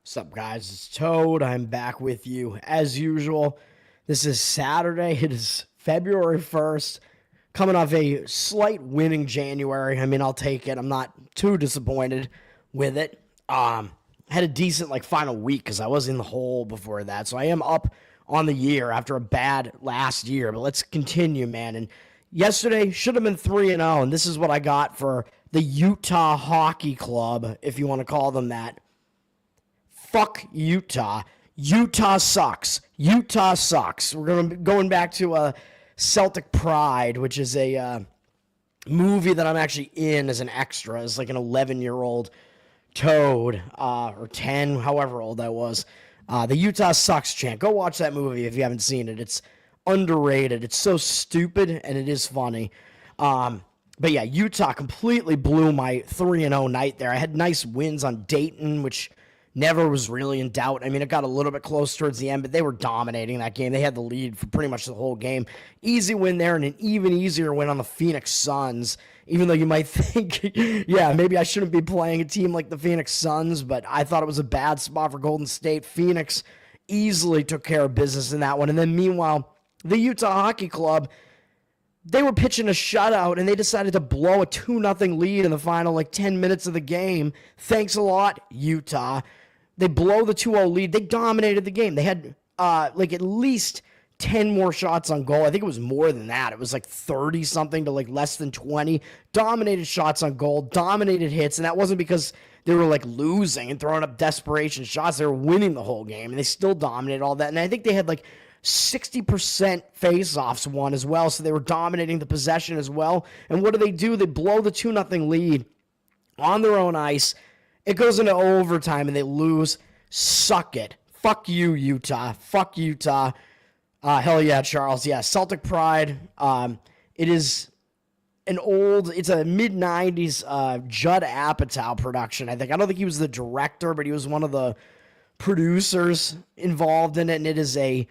What's up, guys? It's Toad. I'm back with you as usual. This is Saturday. It is February 1st. Coming off a slight winning January. I mean, I'll take it. I'm not too disappointed with it. Had a decent final week because I was in the hole before that. So I am up on the year after a bad last year. But let's continue, man. And yesterday should have been 3-0. And this is what I got for the Utah Hockey Club, if you want to call them that. Fuck Utah. Utah sucks. Utah sucks. We're going back to Celtic Pride, which is a movie that I'm actually in as an extra, as like an 11-year-old Toad, or 10, however old I was. The Utah sucks chant. Go watch that movie if you haven't seen it. It's underrated. It's so stupid, and it is funny. But yeah, Utah completely blew my 3-0 night there. I had nice wins on Dayton, which never was really in doubt. I mean, it got a little bit close towards the end, but they were dominating that game. They had the lead for pretty much the whole game. Easy win there, and an even easier win on the Phoenix Suns, even though you might think, yeah, maybe I shouldn't be playing a team like the Phoenix Suns, but I thought it was a bad spot for Golden State. Phoenix easily took care of business in that one. And then meanwhile, the Utah Hockey Club, they were pitching a shutout, and they decided to blow a 2-0 lead in the final 10 minutes of the game. Thanks a lot, Utah. They blow the 2-0 lead. They dominated the game. They had at least 10 more shots on goal. I think it was more than that. It was 30-something to less than 20. Dominated shots on goal, dominated hits, and that wasn't because they were losing and throwing up desperation shots. They were winning the whole game, and they still dominated all that. And I think they had 60% face-offs won as well, so they were dominating the possession as well. And what do? They blow the 2-0 lead on their own ice. It goes into overtime, and they lose. Suck it. Fuck you, Utah. Fuck Utah. Hell yeah, Charles. Yeah, Celtic Pride. It is it's a mid-90s Judd Apatow production, I think. I don't think he was the director, but he was one of the producers involved in it, and it is a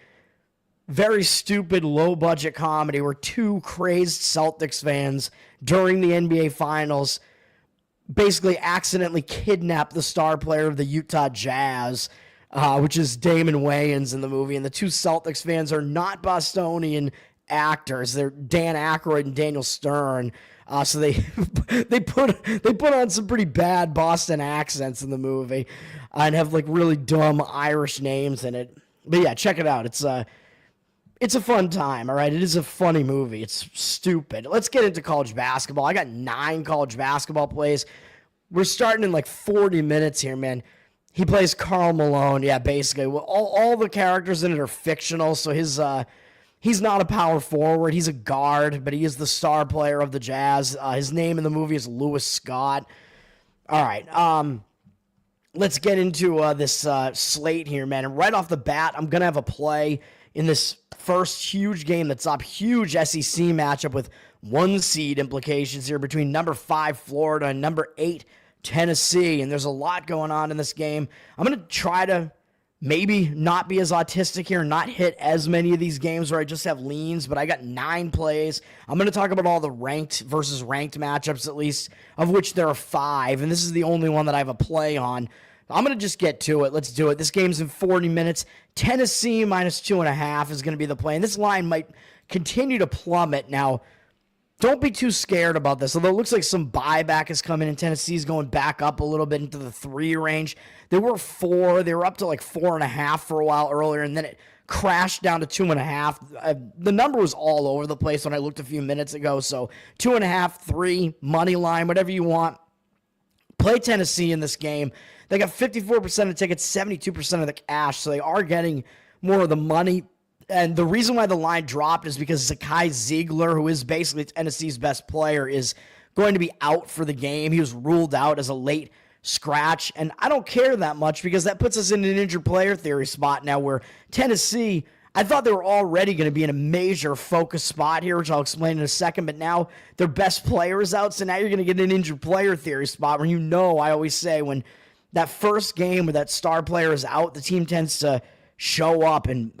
very stupid, low-budget comedy where two crazed Celtics fans during the NBA Finals basically accidentally kidnapped the star player of the Utah Jazz, which is Damon Wayans in the movie. And the two Celtics fans are not Bostonian actors. They're Dan Aykroyd and Daniel Stern. So they they put on some pretty bad Boston accents in the movie and have really dumb Irish names in it. But yeah, check it out. It's a fun time, all right? It is a funny movie. It's stupid. Let's get into college basketball. I got 9 college basketball plays. We're starting in 40 minutes here, man. He plays Karl Malone. Yeah, basically. Well, all the characters in it are fictional, so he's not a power forward. He's a guard, but he is the star player of the Jazz. His name in the movie is Lewis Scott. All right, let's get into this slate here, man. And right off the bat, I'm going to have a play in this first huge game that's up. Huge SEC matchup with 1 seed implications here between number 5 Florida and number 8 Tennessee. And there's a lot going on in this game. I'm going to try to maybe not be as autistic here and not hit as many of these games where I just have leans, but I got 9 plays. I'm going to talk about all the ranked versus ranked matchups, at least, of which there are 5. And this is the only one that I have a play on. I'm going to just get to it. Let's do it. This game's in 40 minutes. Tennessee minus 2.5 is going to be the play. And this line might continue to plummet. Now, don't be too scared about this. Although it looks like some buyback is coming and Tennessee's going back up a little bit into the 3 range. They were 4. They were up to 4.5 for a while earlier. And then it crashed down to 2.5. The number was all over the place when I looked a few minutes ago. So 2.5, 3, money line, whatever you want. Play Tennessee in this game. They got 54% of tickets, 72% of the cash, so they are getting more of the money. And the reason why the line dropped is because Zakai Ziegler, who is basically Tennessee's best player, is going to be out for the game. He was ruled out as a late scratch, and I don't care that much because that puts us in an injured player theory spot now where Tennessee, I thought they were already going to be in a major focus spot here, which I'll explain in a second, but now their best player is out, so now you're going to get an injured player theory spot where I always say when that first game where that star player is out, the team tends to show up and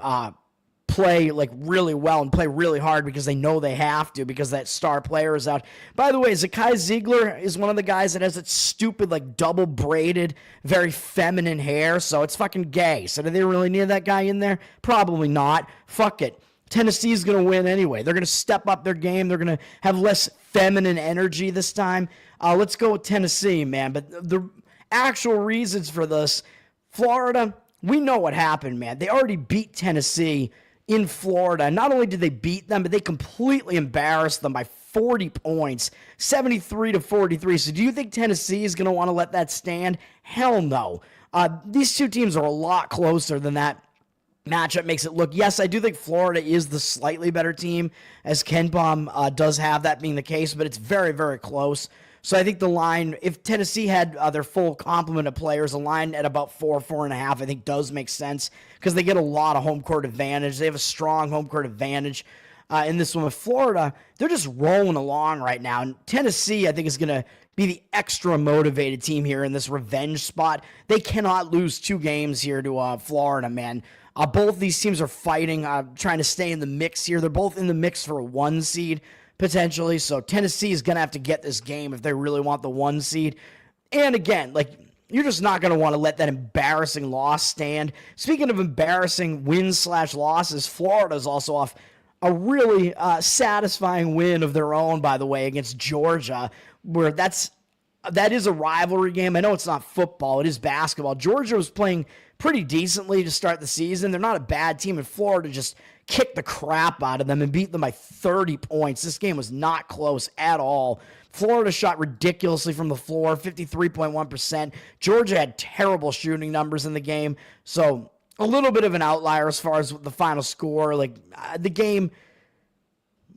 play like really well and play really hard because they know they have to because that star player is out. By the way, Zakai Ziegler is one of the guys that has that stupid like double braided, very feminine hair, so it's fucking gay. So do they really need that guy in there? Probably not. Fuck it. Tennessee's going to win anyway. They're going to step up their game. They're going to have less feminine energy this time. Let's go with Tennessee, man. But the actual reasons for this, Florida, we know what happened, man. They already beat Tennessee in Florida. Not only did they beat them, but they completely embarrassed them by 40 points, 73-43. So do you think Tennessee is going to want to let that stand? Hell no. These two teams are a lot closer than that matchup makes it look. Yes, I do think Florida is the slightly better team, as KenPom does have that being the case, but it's very, very close. So I think the line, if Tennessee had their full complement of players, a line at about 4.5, I think does make sense because they get a lot of home court advantage. They have a strong home court advantage in this one. With Florida, they're just rolling along right now. And Tennessee, I think, is going to be the extra motivated team here in this revenge spot. They cannot lose 2 games here to Florida, man. Both these teams are fighting, trying to stay in the mix here. They're both in the mix for a 1 seed. Potentially, so Tennessee is going to have to get this game if they really want the 1 seed. And again, like, you're just not going to want to let that embarrassing loss stand. Speaking of embarrassing wins/losses, Florida is also off a really satisfying win of their own, by the way, against Georgia, where that is a rivalry game. I know it's not football, it is basketball. Georgia was playing pretty decently to start the season. They're not a bad team, and Florida just kicked the crap out of them and beat them by 30 points. This game was not close at all. Florida shot ridiculously from the floor, 53.1%. Georgia had terrible shooting numbers in the game, so a little bit of an outlier as far as the final score. Like, the game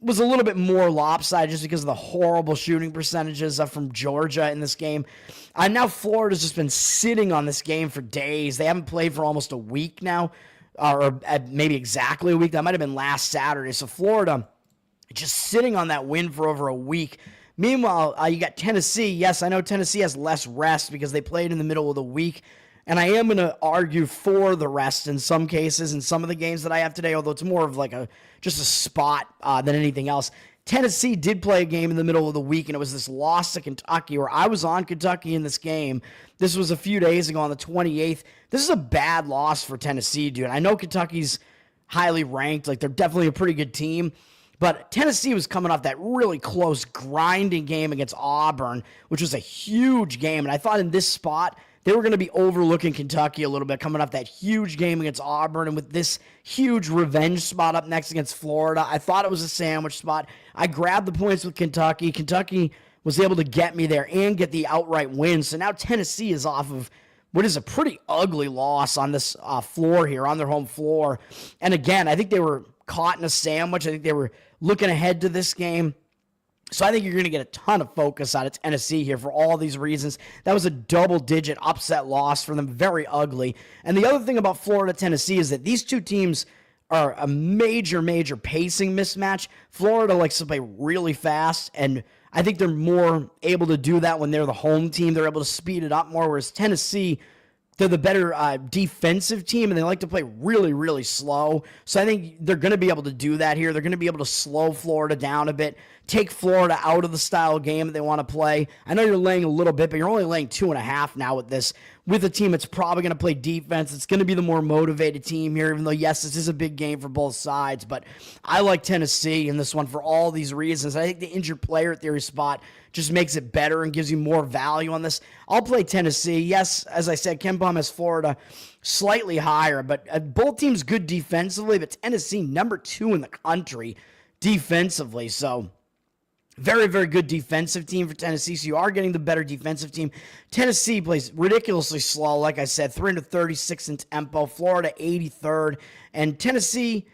was a little bit more lopsided just because of the horrible shooting percentages from Georgia in this game. Now Florida's just been sitting on this game for days. They haven't played for almost a week now, or maybe exactly a week. That might have been last Saturday. So Florida just sitting on that win for over a week. Meanwhile, you got Tennessee. Yes, I know Tennessee has less rest because they played in the middle of the week. And I am going to argue for the rest in some cases in some of the games that I have today, although it's more of like just a spot than anything else. Tennessee did play a game in the middle of the week, and it was this loss to Kentucky where I was on Kentucky in this game. This was a few days ago on the 28th. This is a bad loss for Tennessee, dude. I know Kentucky's highly ranked. Like, they're definitely a pretty good team. But Tennessee was coming off that really close, grinding game against Auburn, which was a huge game. And I thought in this spot, they were going to be overlooking Kentucky a little bit, coming off that huge game against Auburn. And with this huge revenge spot up next against Florida, I thought it was a sandwich spot. I grabbed the points with Kentucky. Kentucky was able to get me there and get the outright win. So now Tennessee is off of what is a pretty ugly loss on this floor here, on their home floor. And again, I think they were caught in a sandwich. I think they were looking ahead to this game. So I think you're going to get a ton of focus out of Tennessee here for all these reasons. That was a double-digit upset loss for them, very ugly. And the other thing about Florida-Tennessee is that these two teams are a major, major pacing mismatch. Florida likes to play really fast, and I think they're more able to do that when they're the home team. They're able to speed it up more, whereas Tennessee, they're the better defensive team, and they like to play really, really slow. So I think they're going to be able to do that here. They're going to be able to slow Florida down a bit, take Florida out of the style game that they want to play. I know you're laying a little bit, but you're only laying 2.5 now with this. With a team that's probably going to play defense, it's going to be the more motivated team here, even though, yes, this is a big game for both sides. But I like Tennessee in this one for all these reasons. I think the injured player theory spot just makes it better and gives you more value on this. I'll play Tennessee. Yes, as I said, KenPom has Florida slightly higher, but both teams good defensively, but Tennessee number 2 in the country defensively. So very, very good defensive team for Tennessee, so you are getting the better defensive team. Tennessee plays ridiculously slow, like I said, 336 in tempo, Florida 83rd, and Tennessee,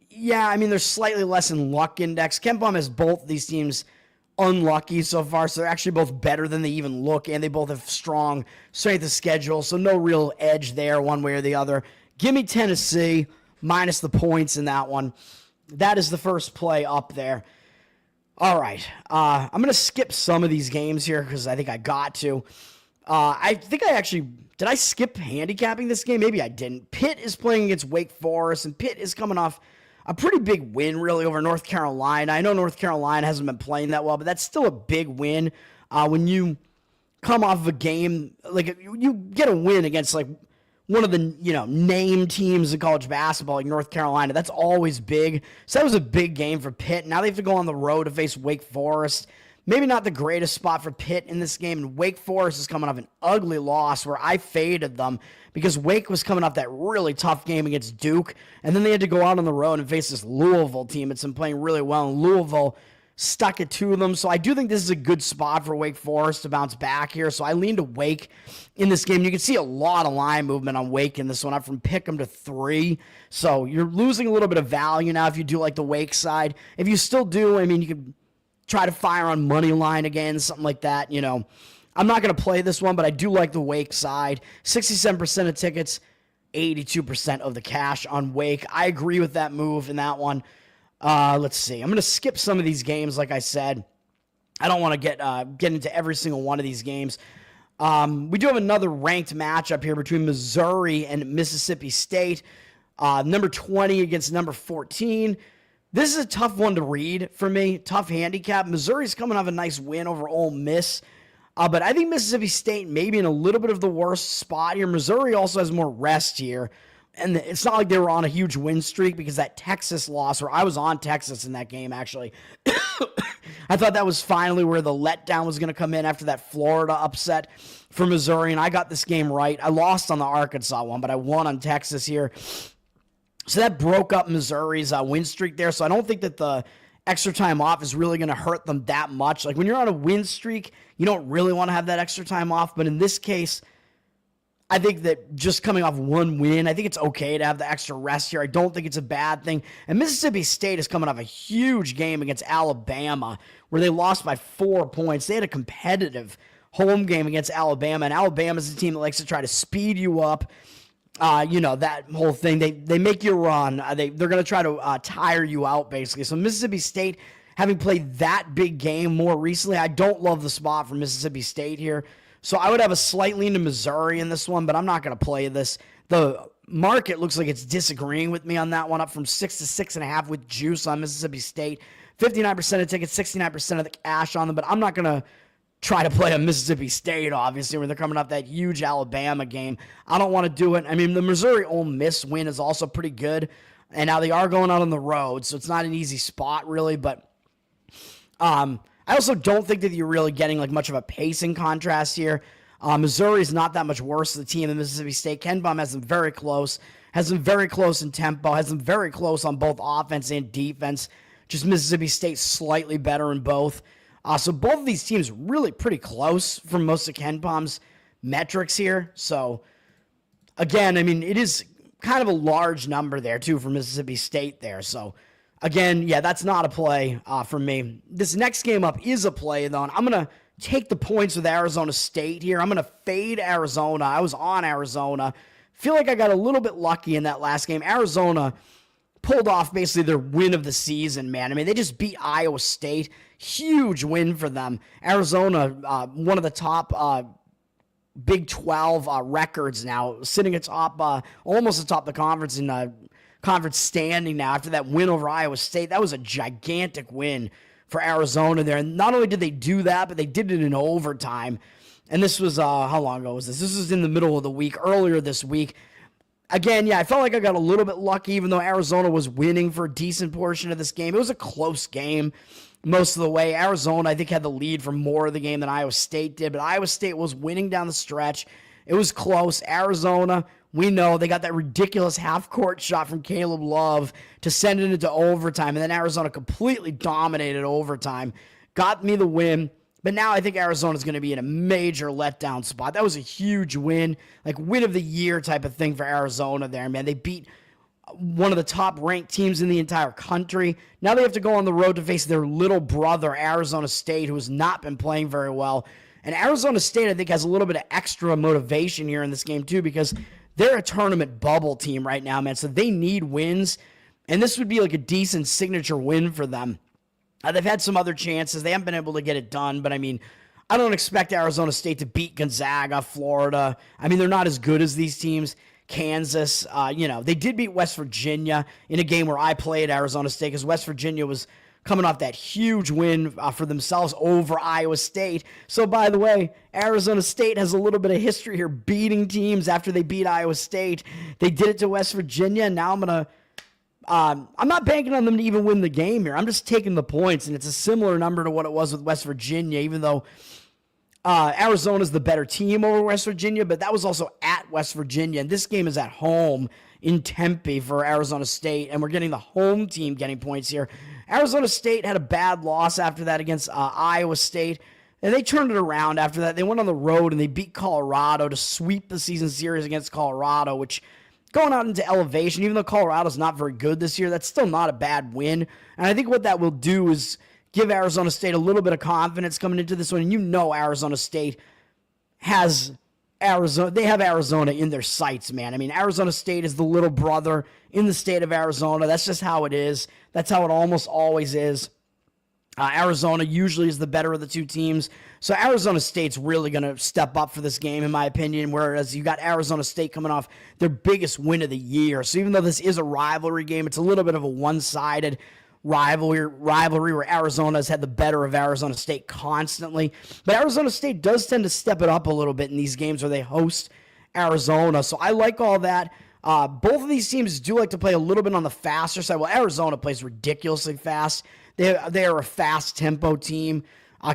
yeah, I mean, they're slightly less in luck index. KenPom has both these teams unlucky so far, so they're actually both better than they even look, and they both have strong strength of schedule, so no real edge there one way or the other. Give me Tennessee minus the points in that one. That is the first play up there. All right, I'm going to skip some of these games here because I think I got to. I think did I skip handicapping this game? Maybe I didn't. Pitt is playing against Wake Forest, and Pitt is coming off a pretty big win, really, over North Carolina. I know North Carolina hasn't been playing that well, but that's still a big win when you come off of a game, like you get a win against like one of the name teams in college basketball, like North Carolina. That's always big. So that was a big game for Pitt. Now they have to go on the road to face Wake Forest. Maybe not the greatest spot for Pitt in this game. And Wake Forest is coming off an ugly loss where I faded them because Wake was coming off that really tough game against Duke. And then they had to go out on the road and face this Louisville team that's been playing really well. And Louisville stuck it to them. So I do think this is a good spot for Wake Forest to bounce back here. So I lean to Wake in this game. You can see a lot of line movement on Wake in this one, up from Pick'em to 3. So you're losing a little bit of value now if you do like the Wake side. If you still do, I mean, you could try to fire on money line again, something like that. I'm not going to play this one, but I do like the Wake side. 67% of tickets, 82% of the cash on Wake. I agree with that move in that one. Let's see. I'm going to skip some of these games, like I said. I don't want to get into every single one of these games. We do have another ranked matchup here between Missouri and Mississippi State. Number 20 against number 14. This is a tough one to read for me. Tough handicap. Missouri's coming off a nice win over Ole Miss. But I think Mississippi State may be in a little bit of the worst spot here. Missouri also has more rest here. And it's not like they were on a huge win streak because that Texas loss, where I was on Texas in that game, actually. I thought that was finally where the letdown was going to come in after that Florida upset for Missouri. And I got this game right. I lost on the Arkansas one, but I won on Texas here. So that broke up Missouri's win streak there. So I don't think that the extra time off is really going to hurt them that much. Like when you're on a win streak, you don't really want to have that extra time off. But in this case, I think that just coming off one win, I think it's okay to have the extra rest here. I don't think it's a bad thing. And Mississippi State is coming off a huge game against Alabama where they lost by 4 points. They had a competitive home game against Alabama, and Alabama's a team that likes to try to speed you up. That whole thing. They make you run. They're going to try to tire you out, basically. So Mississippi State, having played that big game more recently, I don't love the spot for Mississippi State here. So I would have a slight lean to Missouri in this one, but I'm not going to play this. The market looks like it's disagreeing with me on that one, up from 6 to 6.5 with juice on Mississippi State. 59% of tickets, 69% of the cash on them, but I'm not going to try to play a Mississippi State, obviously, when they're coming off that huge Alabama game. I don't want to do it. I mean, the Missouri-Ole Miss win is also pretty good, and now they are going out on the road, so it's not an easy spot, really, but I also don't think that you're really getting like much of a pacing contrast here. Missouri is not that much worse of the team than Mississippi State. Ken Baum has them very close in tempo, has them very close on both offense and defense. Just Mississippi State slightly better in both. So both of these teams really pretty close for most of Ken Palm's metrics here. So, again, I mean, it is kind of a large number there, too, for Mississippi State there. So, again, yeah, that's not a play for me. This next game up is a play, though, and I'm going to take the points with Arizona State here. I'm going to fade Arizona. I was on Arizona. Feel like I got a little bit lucky in that last game. Arizona pulled off basically their win of the season, man. I mean, they just beat Iowa State. Huge win for them. Arizona, one of the top Big 12 records now, sitting atop, almost atop the conference in conference standing now after that win over Iowa State. That was a gigantic win for Arizona there. And not only did they do that, but they did it in overtime. And this was, how long ago was this? This was in the middle of the week, earlier this week. Again, yeah, I felt like I got a little bit lucky, even though Arizona was winning for a decent portion of this game. It was a close game most of the way. Arizona, I think, had the lead for more of the game than Iowa State did, but Iowa State was winning down the stretch. It was close. Arizona, we know they got that ridiculous half-court shot from Caleb Love to send it into overtime, and then Arizona completely dominated overtime, got me the win. But now I think Arizona's going to be in a major letdown spot. That was a huge win, like win of the year type of thing for Arizona there, man. They beat one of the top-ranked teams in the entire country. Now they have to go on the road to face their little brother, Arizona State, who has not been playing very well. And Arizona State, I think, has a little bit of extra motivation here in this game, too, because they're a tournament bubble team right now, man. So they need wins, and this would be like a decent signature win for them. They've had some other chances. They haven't been able to get it done, but I mean, I don't expect Arizona State to beat Gonzaga, Florida. I mean, they're not as good as these teams. Kansas, they did beat West Virginia in a game where I played Arizona State because West Virginia was coming off that huge win for themselves over Iowa State. So, by the way, Arizona State has a little bit of history here beating teams after they beat Iowa State. They did it to West Virginia, and now I'm not banking on them to even win the game here. I'm just taking the points, and it's a similar number to what it was with West Virginia, even though Arizona's the better team over West Virginia, but that was also at West Virginia, and this game is at home in Tempe for Arizona State, and we're getting the home team getting points here. Arizona State had a bad loss after that against Iowa State, and they turned it around after that. They went on the road, and they beat Colorado to sweep the season series against Colorado, which going out into elevation, even though Colorado's not very good this year, that's still not a bad win. And I think what that will do is give Arizona State a little bit of confidence coming into this one. And Arizona State has Arizona. They have Arizona in their sights, man. I mean, Arizona State is the little brother in the state of Arizona. That's just how it is. That's how it almost always is. Arizona usually is the better of the two teams. So Arizona State's really going to step up for this game, in my opinion, whereas you got Arizona State coming off their biggest win of the year. So even though this is a rivalry game, it's a little bit of a one-sided rivalry where Arizona has had the better of Arizona State constantly. But Arizona State does tend to step it up a little bit in these games where they host Arizona. So I like all that. Both of these teams do like to play a little bit on the faster side. Well, Arizona plays ridiculously fast. They are a fast tempo team.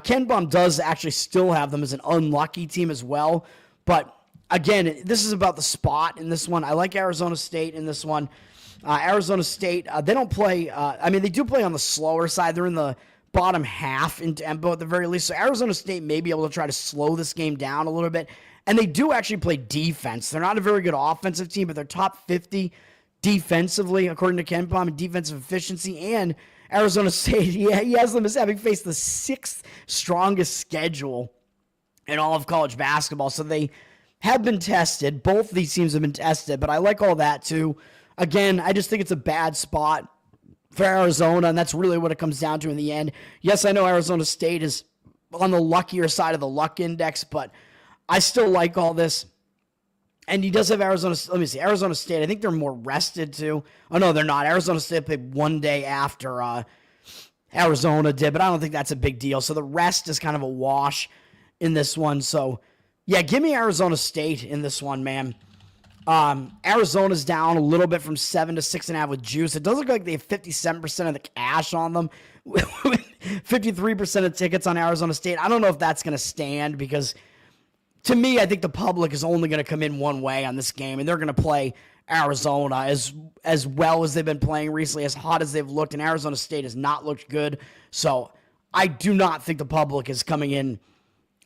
Ken Baum does actually still have them as an unlucky team as well. But again, this is about the spot in this one. I like Arizona State in this one. Arizona State, they don't play, they do play on the slower side. They're in the bottom half in tempo at the very least. So Arizona State may be able to try to slow this game down a little bit. And they do actually play defense. They're not a very good offensive team, but they're top 50 defensively, according to Ken Baum, in defensive efficiency. And Arizona State, he has them as having faced the 6th strongest schedule in all of college basketball. So they have been tested. Both of these teams have been tested, but I like all that too. Again, I just think it's a bad spot for Arizona, and that's really what it comes down to in the end. Yes, I know Arizona State is on the luckier side of the luck index, but I still like all this. And he does have Arizona State. I think they're more rested too. Oh, no, they're not. Arizona State played one day after Arizona did, but I don't think that's a big deal. So the rest is kind of a wash in this one. So, yeah, give me Arizona State in this one, man. Arizona's down a little bit from 7 to 6.5 with juice. It does look like they have 57% of the cash on them, 53% of tickets on Arizona State. I don't know if that's going to stand because, to me, I think the public is only going to come in one way on this game, and they're going to play Arizona as well as they've been playing recently, as hot as they've looked, and Arizona State has not looked good. So I do not think the public is coming in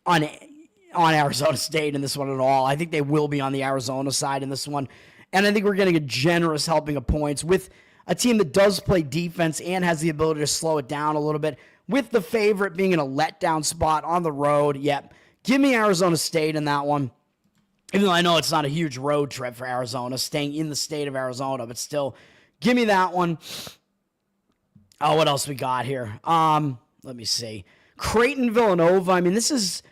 on Arizona State in this one at all. I think they will be on the Arizona side in this one, and I think we're getting a generous helping of points with a team that does play defense and has the ability to slow it down a little bit, with the favorite being in a letdown spot on the road. Yep. Give me Arizona State in that one, even though I know it's not a huge road trip for Arizona, staying in the state of Arizona, but still, give me that one. Oh, what else we got here? Let me see. Creighton, Villanova. I mean, this is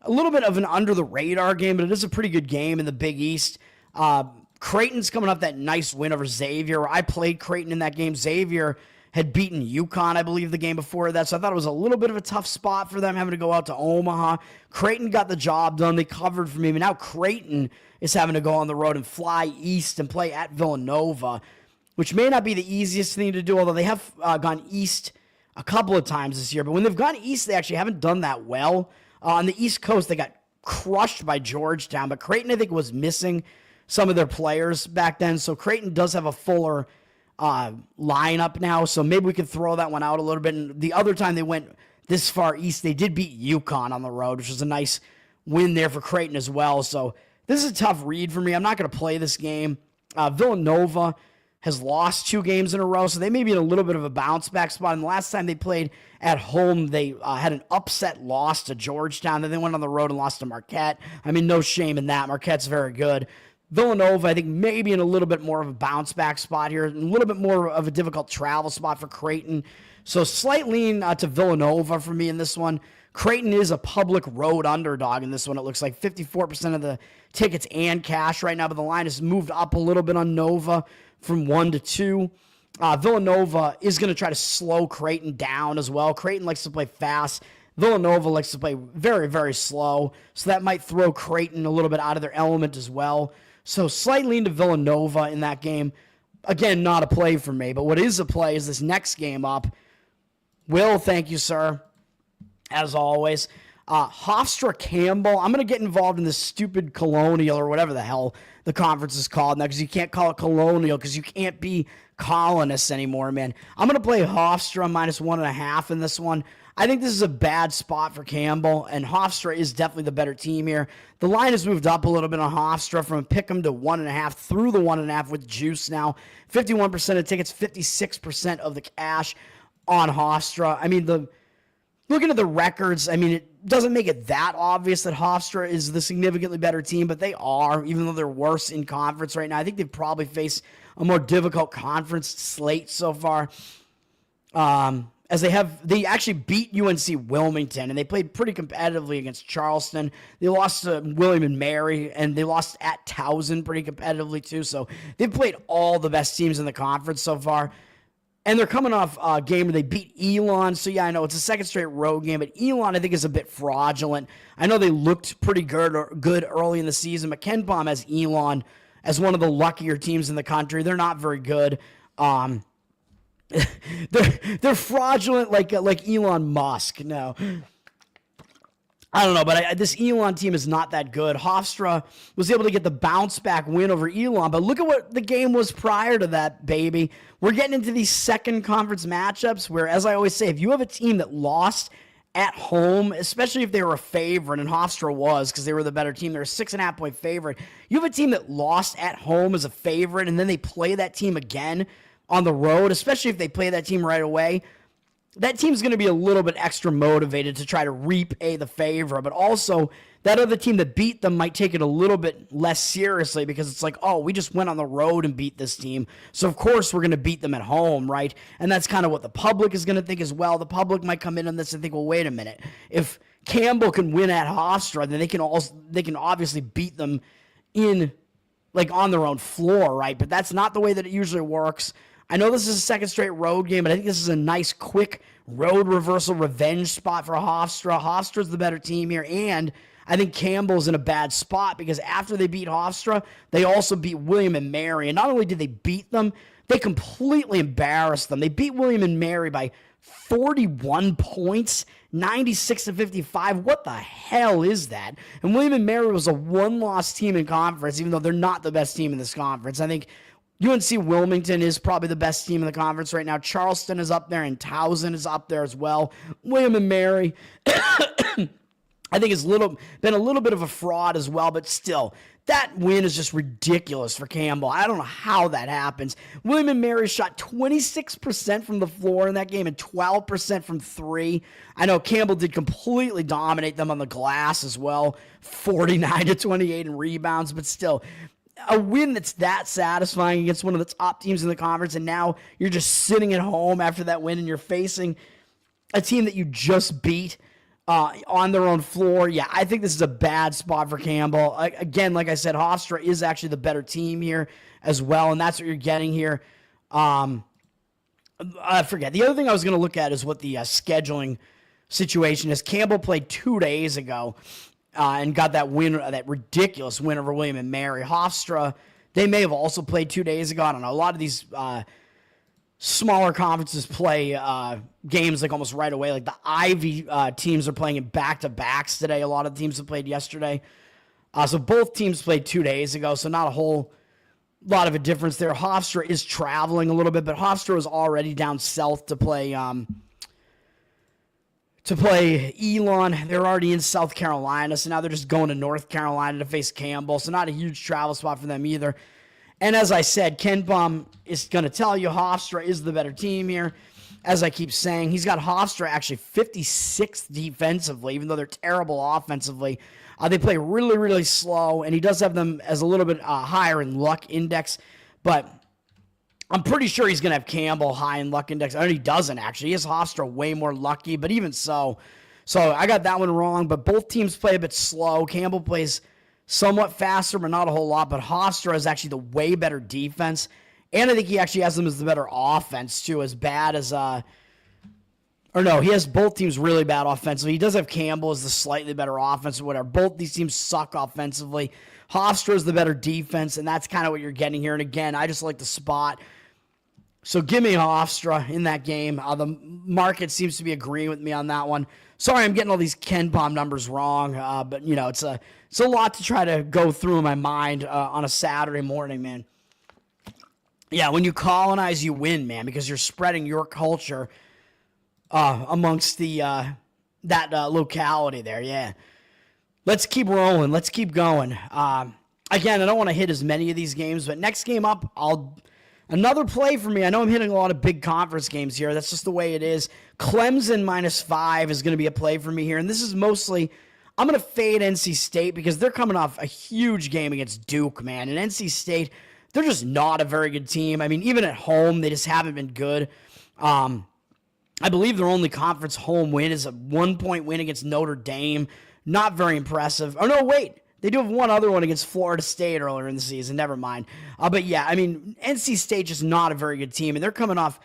a little bit of an under-the-radar game, but it is a pretty good game in the Big East. Creighton's coming off that nice win over Xavier. I played Creighton in that game. Xavier had beaten UConn, I believe, the game before that. So I thought it was a little bit of a tough spot for them, having to go out to Omaha. Creighton got the job done. They covered for me. But now Creighton is having to go on the road and fly east and play at Villanova, which may not be the easiest thing to do, although they have gone east a couple of times this year. But when they've gone east, they actually haven't done that well. On the East Coast, they got crushed by Georgetown. But Creighton, I think, was missing some of their players back then. So Creighton does have a fuller lineup now, so maybe we could throw that one out a little bit. And the other time they went this far east, they did beat UConn on the road, which was a nice win there for Creighton as well. So this is a tough read for me. I'm not going to play this game. Villanova has lost 2 games in a row, so they may be in a little bit of a bounce back spot. And the last time they played at home, they had an upset loss to Georgetown. Then they went on the road and lost to Marquette. I mean, no shame in that. Marquette's very good. Villanova, I think, maybe in a little bit more of a bounce-back spot here, a little bit more of a difficult travel spot for Creighton. So slight lean to Villanova for me in this one. Creighton is a public road underdog in this one. It looks like 54% of the tickets and cash right now, but the line has moved up a little bit on Nova from 1 to 2. Villanova is going to try to slow Creighton down as well. Creighton likes to play fast. Villanova likes to play very, very slow, so that might throw Creighton a little bit out of their element as well. So slight lean to Villanova in that game. Again, not a play for me, but what is a play is this next game up. Will, thank you, sir, as always. Hofstra Campbell. I'm going to get involved in this stupid Colonial or whatever the hell the conference is called now, because you can't call it Colonial because you can't be colonists anymore, man. I'm going to play Hofstra minus 1.5 in this one. I think this is a bad spot for Campbell, and Hofstra is definitely the better team here. The line has moved up a little bit on Hofstra from Pick'em to 1.5 through the 1.5 with juice now. 51% of tickets, 56% of the cash on Hofstra. I mean, looking at the records, I mean, it doesn't make it that obvious that Hofstra is the significantly better team, but they are, even though they're worse in conference right now. I think they've probably faced a more difficult conference slate so far. As they actually beat UNC Wilmington, and they played pretty competitively against Charleston. They lost to William and Mary, and they lost at Towson pretty competitively too. So they've played all the best teams in the conference so far. And they're coming off a game where they beat Elon. So, yeah, I know it's a second straight road game, but Elon, I think, is a bit fraudulent. I know they looked pretty good early in the season, but Ken Pom has Elon as one of the luckier teams in the country. They're not very good. They're fraudulent like Elon Musk. No. I don't know, but this Elon team is not that good. Hofstra was able to get the bounce-back win over Elon, but look at what the game was prior to that, baby. We're getting into these second conference matchups where, as I always say, if you have a team that lost at home, especially if they were a favorite, and Hofstra was because they were the better team, they're a 6.5-point favorite. You have a team that lost at home as a favorite, and then they play that team again on the road, especially if they play that team right away. That team's going to be a little bit extra motivated to try to repay the favor, but also that other team that beat them might take it a little bit less seriously because it's like, oh, we just went on the road and beat this team, so of course we're going to beat them at home, right? And that's kind of what the public is going to think as well. The public might come in on this and think, well, wait a minute. If Campbell can win at Hofstra, then they can obviously beat them in on their own floor, right? But that's not the way that it usually works. I know this is a second straight road game, but I think this is a nice, quick road reversal revenge spot for Hofstra. Hofstra's the better team here, and I think Campbell's in a bad spot because after they beat Hofstra, they also beat William and Mary. And not only did they beat them, they completely embarrassed them. They beat William and Mary by 41 points, 96-55. What the hell is that? And William and Mary was a one-loss team in conference, even though they're not the best team in this conference. I think UNC Wilmington is probably the best team in the conference right now. Charleston is up there, and Towson is up there as well. William and Mary, I think, has been a little bit of a fraud as well, but still, that win is just ridiculous for Campbell. I don't know how that happens. William and Mary shot 26% from the floor in that game and 12% from three. I know Campbell did completely dominate them on the glass as well, 49-28 in rebounds, but still, a win that's that satisfying against one of the top teams in the conference, and now you're just sitting at home after that win and you're facing a team that you just beat on their own floor. Yeah, I think this is a bad spot for Campbell. Again, like I said, Hofstra is actually the better team here as well, and that's what you're getting here. I forget. The other thing I was going to look at is what the scheduling situation is. Campbell played 2 days ago and got that win, that ridiculous win over William and Mary. Hofstra, they may have also played 2 days ago. I don't know. A lot of these smaller conferences play games almost right away. Like the Ivy teams are playing in back-to-backs today. A lot of the teams have played yesterday. So both teams played 2 days ago, so not a whole lot of a difference there. Hofstra is traveling a little bit, but Hofstra is already down south to play Elon. They're already in South Carolina, so now they're just going to North Carolina to face Campbell, so not a huge travel spot for them either. And as I said, Ken Pom is going to tell you Hofstra is the better team here. As I keep saying, he's got Hofstra actually 56th defensively, even though they're terrible offensively. They play really, really slow, and he does have them as a little bit higher in luck index, but I'm pretty sure he's going to have Campbell high in luck index. I mean, he doesn't, actually. He has Hofstra way more lucky, but even so, So I got that one wrong, but both teams play a bit slow. Campbell plays somewhat faster, but not a whole lot. But Hofstra is actually the way better defense. And I think he actually has them as the better offense, too, as bad as or no, he has both teams really bad offensively. He does have Campbell as the slightly better offense or whatever. Both these teams suck offensively. Hofstra is the better defense, and that's kind of what you're getting here. And again, I just like the spot. So give me Hofstra in that game. The market seems to be agreeing with me on that one. Sorry, I'm getting all these KenPom numbers wrong, but you know it's a lot to try to go through in my mind on a Saturday morning, man. Yeah, when you colonize, you win, man, because you're spreading your culture amongst the that locality there. Yeah, let's keep rolling. Let's keep going. Again, I don't want to hit as many of these games, but next game up, another play for me. I know I'm hitting a lot of big conference games here. That's just the way it is. Clemson -5 is going to be a play for me here, and this is mostly I'm going to fade NC State because they're coming off a huge game against Duke, man. And NC State, they're just not a very good team. I mean, even at home, they just haven't been good. I believe their only conference home win is a 1-point win against Notre Dame. Not very impressive. Oh, no, wait. They do have one other one against Florida State earlier in the season. Never mind. But yeah, I mean, NC State just not a very good team, and they're coming off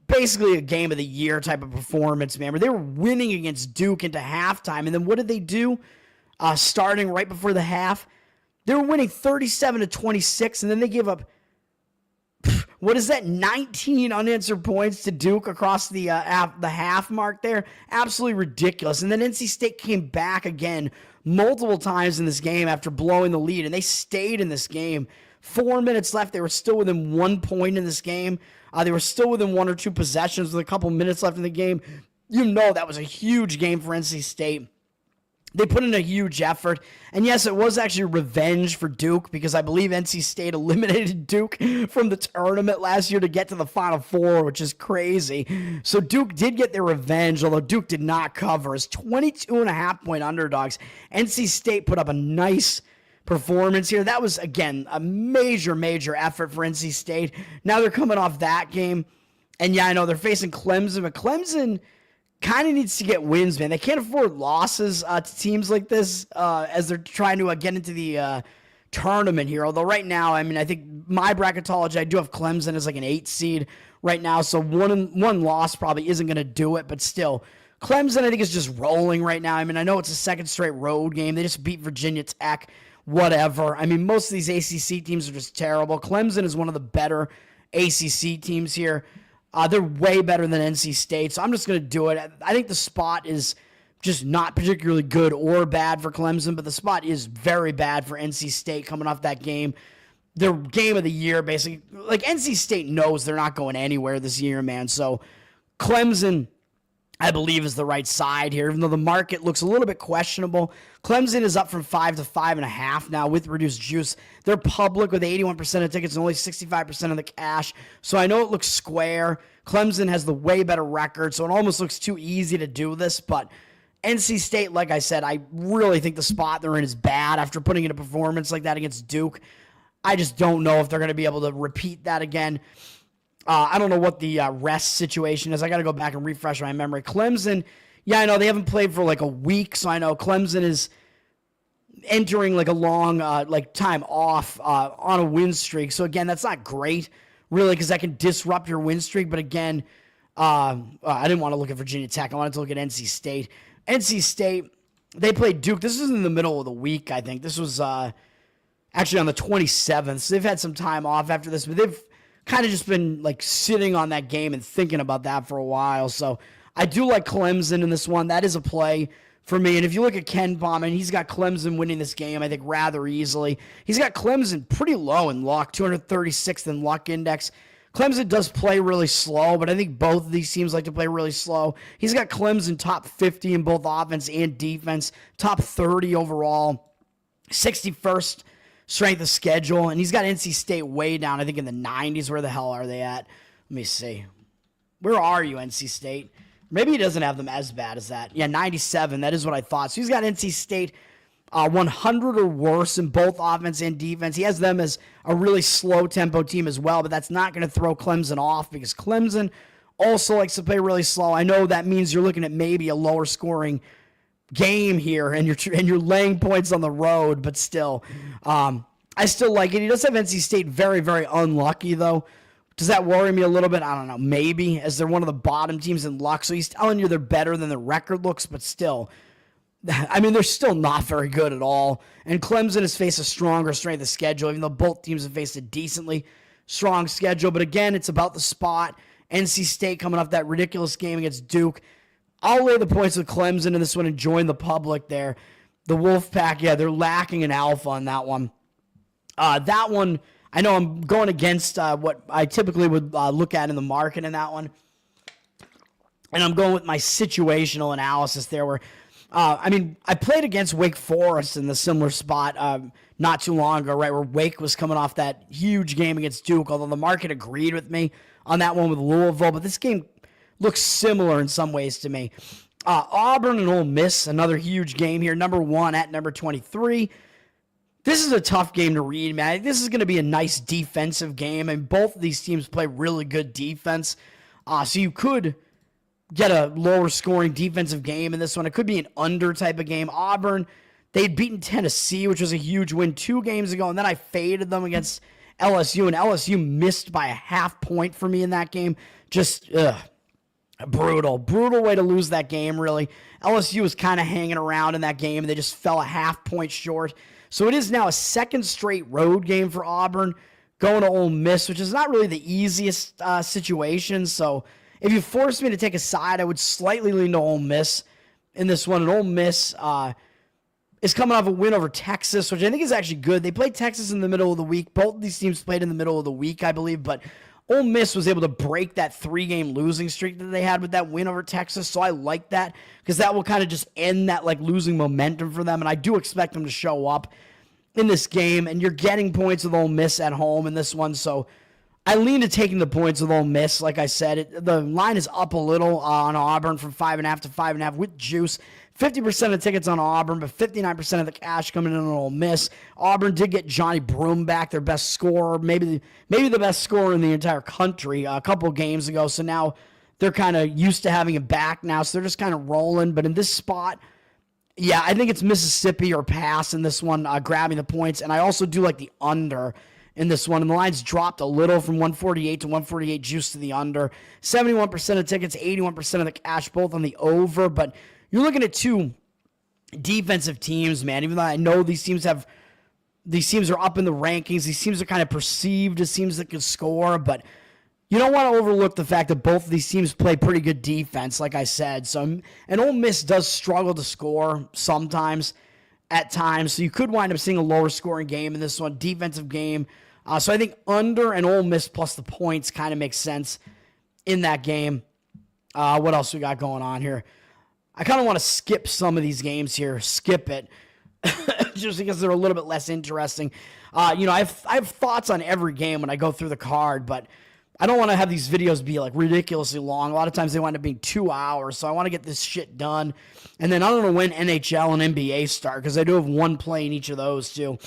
basically a game of the year type of performance, man, where they were winning against Duke into halftime. And then what did they do? Starting right before the half, they were winning 37-26, and then they gave up, what is that, 19 unanswered points to Duke across the half mark there? Absolutely ridiculous. And then NC State came back again multiple times in this game after blowing the lead, and they stayed in this game. 4 minutes left. They were still within 1 point in this game. They were still within 1 or 2 possessions with a couple minutes left in the game. You know that was a huge game for NC State. They put in a huge effort. And yes, it was actually revenge for Duke because I believe NC State eliminated Duke from the tournament last year to get to the Final Four, which is crazy. So Duke did get their revenge, although Duke did not cover. As 22.5-point underdogs, NC State put up a nice performance here. That was, again, a major effort for NC State. Now they're coming off that game. And yeah, I know they're facing Clemson, but Clemson kind of needs to get wins, man. They can't afford losses to teams like this as they're trying to get into the tournament here. Although right now, I mean, I think my bracketology, I do have Clemson as like an 8 seed right now. So one loss probably isn't going to do it, but still, Clemson, I think, is just rolling right now. I mean, I know it's a second straight road game. They just beat Virginia Tech, whatever. I mean, most of these ACC teams are just terrible. Clemson is one of the better ACC teams here. They're way better than NC State, so I'm just going to do it. I think the spot is just not particularly good or bad for Clemson, but the spot is very bad for NC State coming off that game. Their game of the year, basically. Like, NC State knows they're not going anywhere this year, man. So Clemson, I believe, is the right side here, even though the market looks a little bit questionable. Clemson is up from 5 to 5.5 now with reduced juice. They're public with 81% of tickets and only 65% of the cash. So I know it looks square. Clemson has the way better record, so it almost looks too easy to do this. But NC State, like I said, I really think the spot they're in is bad after putting in a performance like that against Duke. I just don't know if they're going to be able to repeat that again. I don't know what the rest situation is. I got to go back and refresh my memory. Clemson, yeah, I know they haven't played for like a week, so I know Clemson is entering like a long time off on a win streak. So again, that's not great, really, because that can disrupt your win streak. But again, I didn't want to look at Virginia Tech. I wanted to look at NC State. NC State, they played Duke. This was in the middle of the week, I think. This was actually on the 27th. So they've had some time off after this, but they've kind of just been like sitting on that game and thinking about that for a while. So I do like Clemson in this one. That is a play for me. And if you look at KenPom, and he's got Clemson winning this game, I think, rather easily. He's got Clemson pretty low in luck, 236th in luck index. Clemson does play really slow, but I think both of these teams like to play really slow. He's got Clemson top 50 in both offense and defense, top 30 overall, 61st strength of schedule, and he's got NC State way down, I think, in the 90s. Where the hell are they at? Let me see. Where are you, NC State? Maybe he doesn't have them as bad as that. Yeah, 97. That is what I thought. So he's got NC State 100 or worse in both offense and defense. He has them as a really slow tempo team as well, but that's not going to throw Clemson off because Clemson also likes to play really slow. I know that means you're looking at maybe a lower scoring game here, and you're laying points on the road, but still, I still like it. He does have NC State very, very unlucky, though. Does that worry me a little bit? I don't know. Maybe, as they're one of the bottom teams in luck. So he's telling you they're better than the record looks, but still, I mean, they're still not very good at all. And Clemson has faced a stronger strength of schedule, even though both teams have faced a decently strong schedule. But again, it's about the spot. NC State coming off that ridiculous game against Duke. I'll lay the points with Clemson in this one and join the public there. The Wolfpack, yeah, they're lacking in alpha on that one. That one, I know I'm going against what I typically would look at in the market in that one. And I'm going with my situational analysis there where, I played against Wake Forest in the similar spot not too long ago, right, where Wake was coming off that huge game against Duke, although the market agreed with me on that one with Louisville. But this game looks similar in some ways to me. Auburn and Ole Miss, another huge game here, number 1 at number 23. This is a tough game to read, man. This is going to be a nice defensive game, and both of these teams play really good defense. So you could get a lower scoring defensive game in this one. It could be an under type of game. Auburn, they'd beaten Tennessee, which was a huge win 2 games ago, and then I faded them against LSU, and LSU missed by a half point for me in that game. Just, brutal way to lose that game, really. LSU was kind of hanging around in that game, and they just fell a half point short. So it is now a second straight road game for Auburn, going to Ole Miss, which is not really the easiest situation. So if you force me to take a side, I would slightly lean to Ole Miss in this one. And Ole Miss is coming off a win over Texas, which I think is actually good. They played Texas in the middle of the week. Both of these teams played in the middle of the week, I believe, but Ole Miss was able to break that 3-game losing streak that they had with that win over Texas, so I like that because that will kind of just end that losing momentum for them, and I do expect them to show up in this game, and you're getting points with Ole Miss at home in this one, so I lean to taking the points with Ole Miss. Like I said, the line is up a little on Auburn from 5.5 to 5.5 with juice. 50% of tickets on Auburn, but 59% of the cash coming in on Ole Miss. Auburn did get Johnny Broome back, their best scorer, maybe the best scorer in the entire country a couple games ago. So now they're kind of used to having him back now, so they're just kind of rolling. But in this spot, yeah, I think it's Mississippi or pass in this one, grabbing the points. And I also do like the under in this one. And the line's dropped a little from 148 to 148 juice to the under. 71% of tickets, 81% of the cash, both on the over. But you're looking at 2 defensive teams, man. Even though I know these teams are up in the rankings, these teams are kind of perceived as teams that can score, but you don't want to overlook the fact that both of these teams play pretty good defense, like I said. So, and Ole Miss does struggle to score sometimes, at times. So you could wind up seeing a lower scoring game in this one, defensive game. So I think under and Ole Miss plus the points kind of makes sense in that game. What else we got going on here? I kind of want to skip some of these games here. Skip it. Just because they're a little bit less interesting. I have thoughts on every game when I go through the card, but I don't want to have these videos be ridiculously long. A lot of times they wind up being 2 hours, so I want to get this shit done. And then I don't know when NHL and NBA start, because I do have one play in each of those too.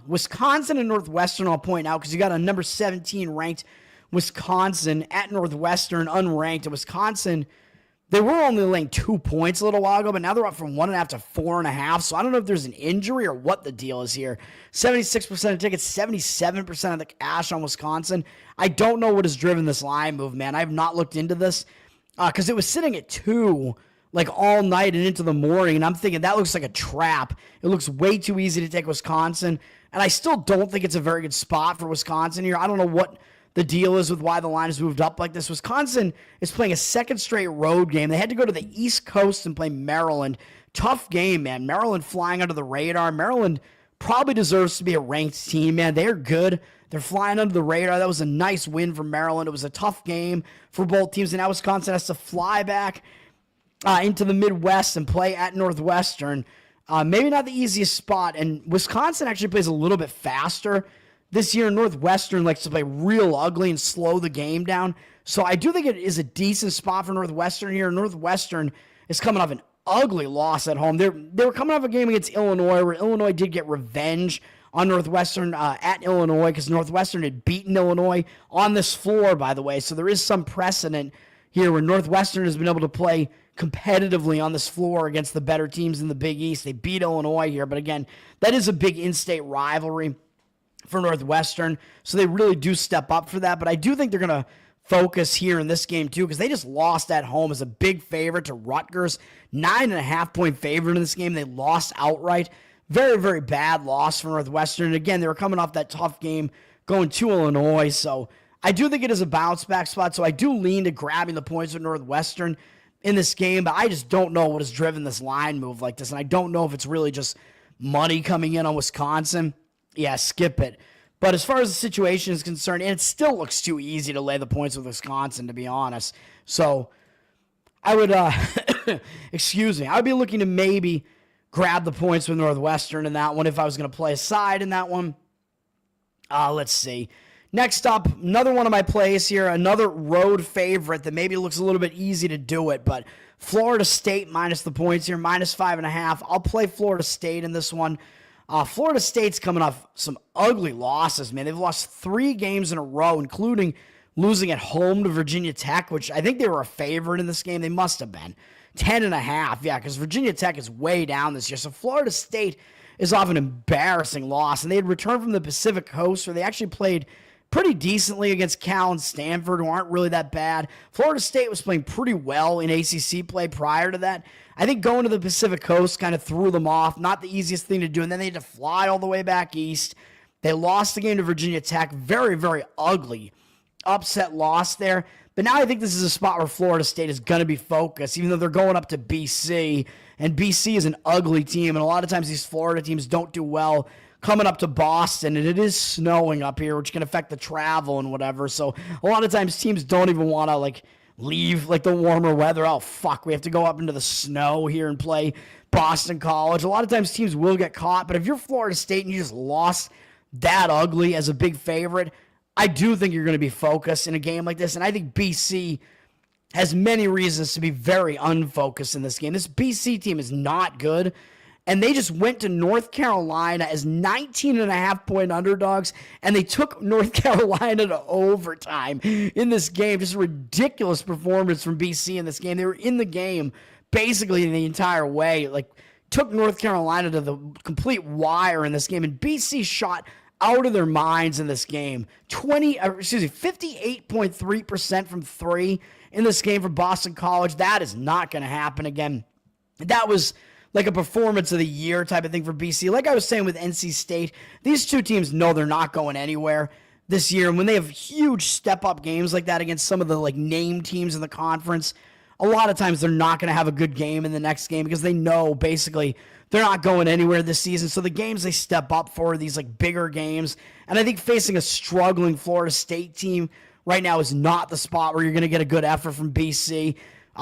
Wisconsin and Northwestern, I'll point out, because you got a number 17 ranked Wisconsin at Northwestern, unranked. And Wisconsin, they were only laying 2 points a little while ago, but now they're up from 1.5 to 4.5. So I don't know if there's an injury or what the deal is here. 76% of tickets, 77% of the cash on Wisconsin. I don't know what has driven this line move, man. I have not looked into this because it was sitting at 2 all night and into the morning, and I'm thinking that looks like a trap. It looks way too easy to take Wisconsin, and I still don't think it's a very good spot for Wisconsin here. I don't know what the deal is with why the line has moved up like this. Wisconsin is playing a second straight road game. They had to go to the East Coast and play Maryland. Tough game, man. Maryland flying under the radar. Maryland probably deserves to be a ranked team, man. They're good. They're flying under the radar. That was a nice win for Maryland. It was a tough game for both teams, and now Wisconsin has to fly back into the Midwest and play at Northwestern. Maybe not the easiest spot, and Wisconsin actually plays a little bit faster this year. Northwestern likes to play real ugly and slow the game down. So I do think it is a decent spot for Northwestern here. Northwestern is coming off an ugly loss at home. They were coming off a game against Illinois where Illinois did get revenge on Northwestern at Illinois, because Northwestern had beaten Illinois on this floor, by the way. So there is some precedent here where Northwestern has been able to play competitively on this floor against the better teams in the Big East. They beat Illinois here, but again, that is a big in-state rivalry for Northwestern, so they really do step up for that. But I do think they're going to focus here in this game too, because they just lost at home as a big favorite to Rutgers. 9.5-point favorite in this game. They lost outright. Very, very bad loss for Northwestern. And again, they were coming off that tough game going to Illinois, so I do think it is a bounce back spot, so I do lean to grabbing the points with Northwestern in this game, but I just don't know what has driven this line move like this, and I don't know if it's really just money coming in on Wisconsin. Yeah, skip it. But as far as the situation is concerned, and it still looks too easy to lay the points with Wisconsin, to be honest. So I would, excuse me, I would be looking to maybe grab the points with Northwestern in that one if I was going to play a side in that one. Let's see. Next up, another one of my plays here, another road favorite that maybe looks a little bit easy to do it, but Florida State minus the points here, -5.5. I'll play Florida State in this one. Florida State's coming off some ugly losses, man. They've lost 3 games in a row, including losing at home to Virginia Tech, which I think they were a favorite in this game. They must have been. 10.5, yeah, because Virginia Tech is way down this year. So Florida State is off an embarrassing loss, and they had returned from the Pacific Coast, where they actually played pretty decently against Cal and Stanford, who aren't really that bad. Florida State was playing pretty well in ACC play prior to that. I think going to the Pacific Coast kind of threw them off. Not the easiest thing to do. And then they had to fly all the way back east. They lost the game to Virginia Tech. Very, very ugly upset loss there. But now I think this is a spot where Florida State is going to be focused, even though they're going up to BC. And BC is an ugly team. And a lot of times these Florida teams don't do well coming up to Boston. And it is snowing up here, which can affect the travel and whatever. So a lot of times teams don't even want to, leave the warmer weather. Oh, fuck, we have to go up into the snow here and play Boston College. A lot of times teams will get caught, but if you're Florida State and you just lost that ugly as a big favorite, I do think you're going to be focused in a game like this, and I think BC has many reasons to be very unfocused in this game. This BC team is not good, and they just went to North Carolina as 19.5-point underdogs, and they took North Carolina to overtime in this game. Just a ridiculous performance from BC in this game. They were in the game basically the entire way. Took North Carolina to the complete wire in this game, and BC shot out of their minds in this game. 58.3% from 3 in this game for Boston College. That is not going to happen again. That was like a performance of the year type of thing for BC. Like I was saying with NC State, these two teams know they're not going anywhere this year. And when they have huge step-up games like that against some of the name teams in the conference, a lot of times they're not going to have a good game in the next game because they know basically they're not going anywhere this season. So the games they step up for are these bigger games. And I think facing a struggling Florida State team right now is not the spot where you're going to get a good effort from BC.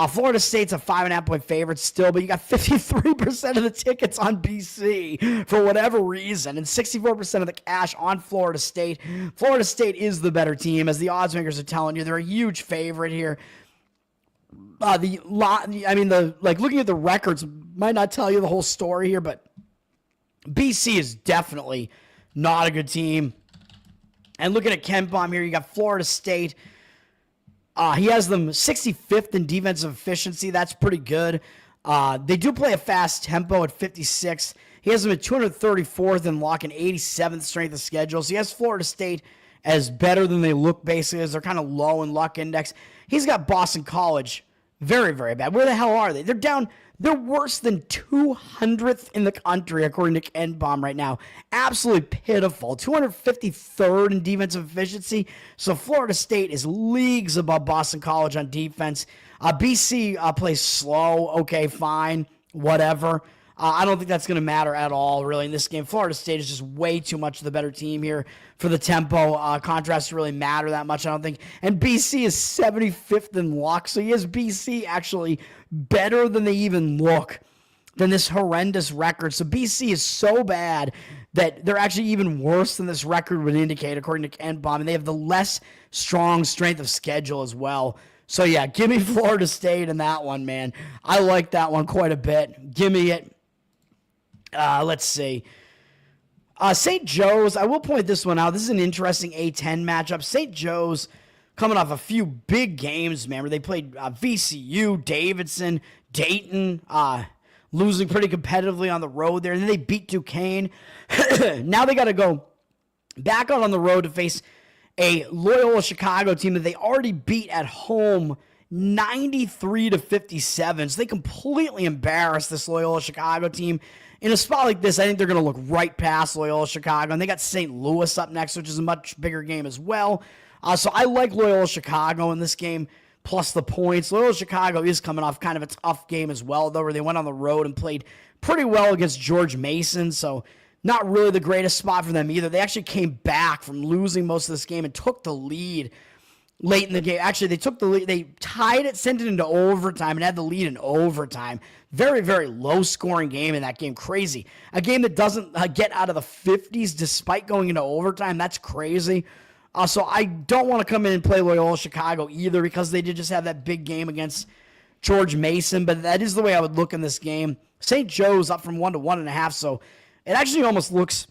Florida State's a 5.5-point favorite still, but you got 53% of the tickets on BC for whatever reason, and 64% of the cash on Florida State. Florida State is the better team, as the odds makers are telling you. They're a huge favorite here. Looking at the records might not tell you the whole story here, but BC is definitely not a good team. And looking at KenPom here, you got Florida State. He has them 65th in defensive efficiency. That's pretty good. They do play a fast tempo at 56. He has them at 234th in luck and 87th strength of schedule. So he has Florida State as better than they look, basically, as they're kind of low in luck index. He's got Boston College very, very bad. Where the hell are they? They're down. They're worse than 200th in the country, according to KenPom right now. Absolutely pitiful. 253rd in defensive efficiency. So Florida State is leagues above Boston College on defense. BC plays slow. Okay, fine. Whatever. I don't think that's going to matter at all, really, in this game. Florida State is just way too much the better team here for the tempo. Contrast to really matter that much, I don't think. And BC is 75th in luck, so he has BC actually better than they even look than this horrendous record. So BC is so bad that they're actually even worse than this record would indicate, according to KenPom, and they have the less strong strength of schedule as well. So, yeah, give me Florida State in that one, man. I like that one quite a bit. Give me it. Let's see. St. Joe's, I will point this one out. This is an interesting A10 matchup. St. Joe's coming off a few big games, man, where they played VCU, Davidson, Dayton, losing pretty competitively on the road there. And then they beat Duquesne. Now they got to go back out on the road to face a Loyola Chicago team that they already beat at home 93-57. So they completely embarrassed this Loyola Chicago team. In a spot like this, I think they're going to look right past Loyola Chicago. And they got St. Louis up next, which is a much bigger game as well. So I like Loyola Chicago in this game, plus the points. Loyola Chicago is coming off kind of a tough game as well, though, where they went on the road and played pretty well against George Mason. So not really the greatest spot for them either. They actually came back from losing most of this game and took the lead late in the game. Actually, they took the lead. They tied it, sent it into overtime, and had the lead in overtime. Very, very low-scoring game in that game. Crazy. A game that doesn't get out of the 50s despite going into overtime. That's crazy. So I don't want to come in and play Loyola Chicago either because they did just have that big game against George Mason. But that is the way I would look in this game. St. Joe's up from 1 to 1.5, so it actually almost looks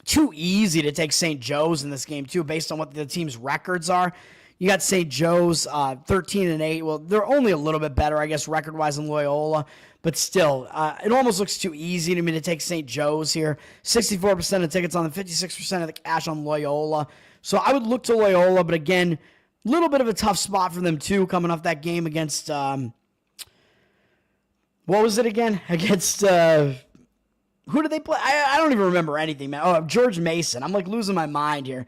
too easy to take St. Joe's in this game, too, based on what the team's records are. You got St. Joe's 13-8. Well, they're only a little bit better, I guess, record-wise than Loyola. But still, it almost looks too easy to me to take St. Joe's here. 64% of tickets on them, 56% of the cash on Loyola. So I would look to Loyola, but again, a little bit of a tough spot for them, too, coming off that game against, what was it again? Against, who did they play? I don't even remember anything, man. Oh, George Mason. I'm, losing my mind here.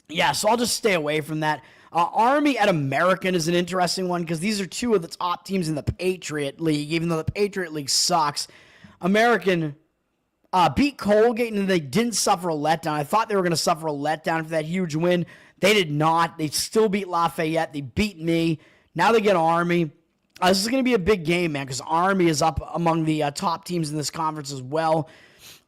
Yeah, so I'll just stay away from that. Army at American is an interesting one because these are two of the top teams in the Patriot League, even though the Patriot League sucks. American beat Colgate, and they didn't suffer a letdown. I thought they were going to suffer a letdown for that huge win. They did not. They still beat Lafayette. They beat me. Now they get Army. This is going to be a big game, man, because Army is up among the top teams in this conference as well.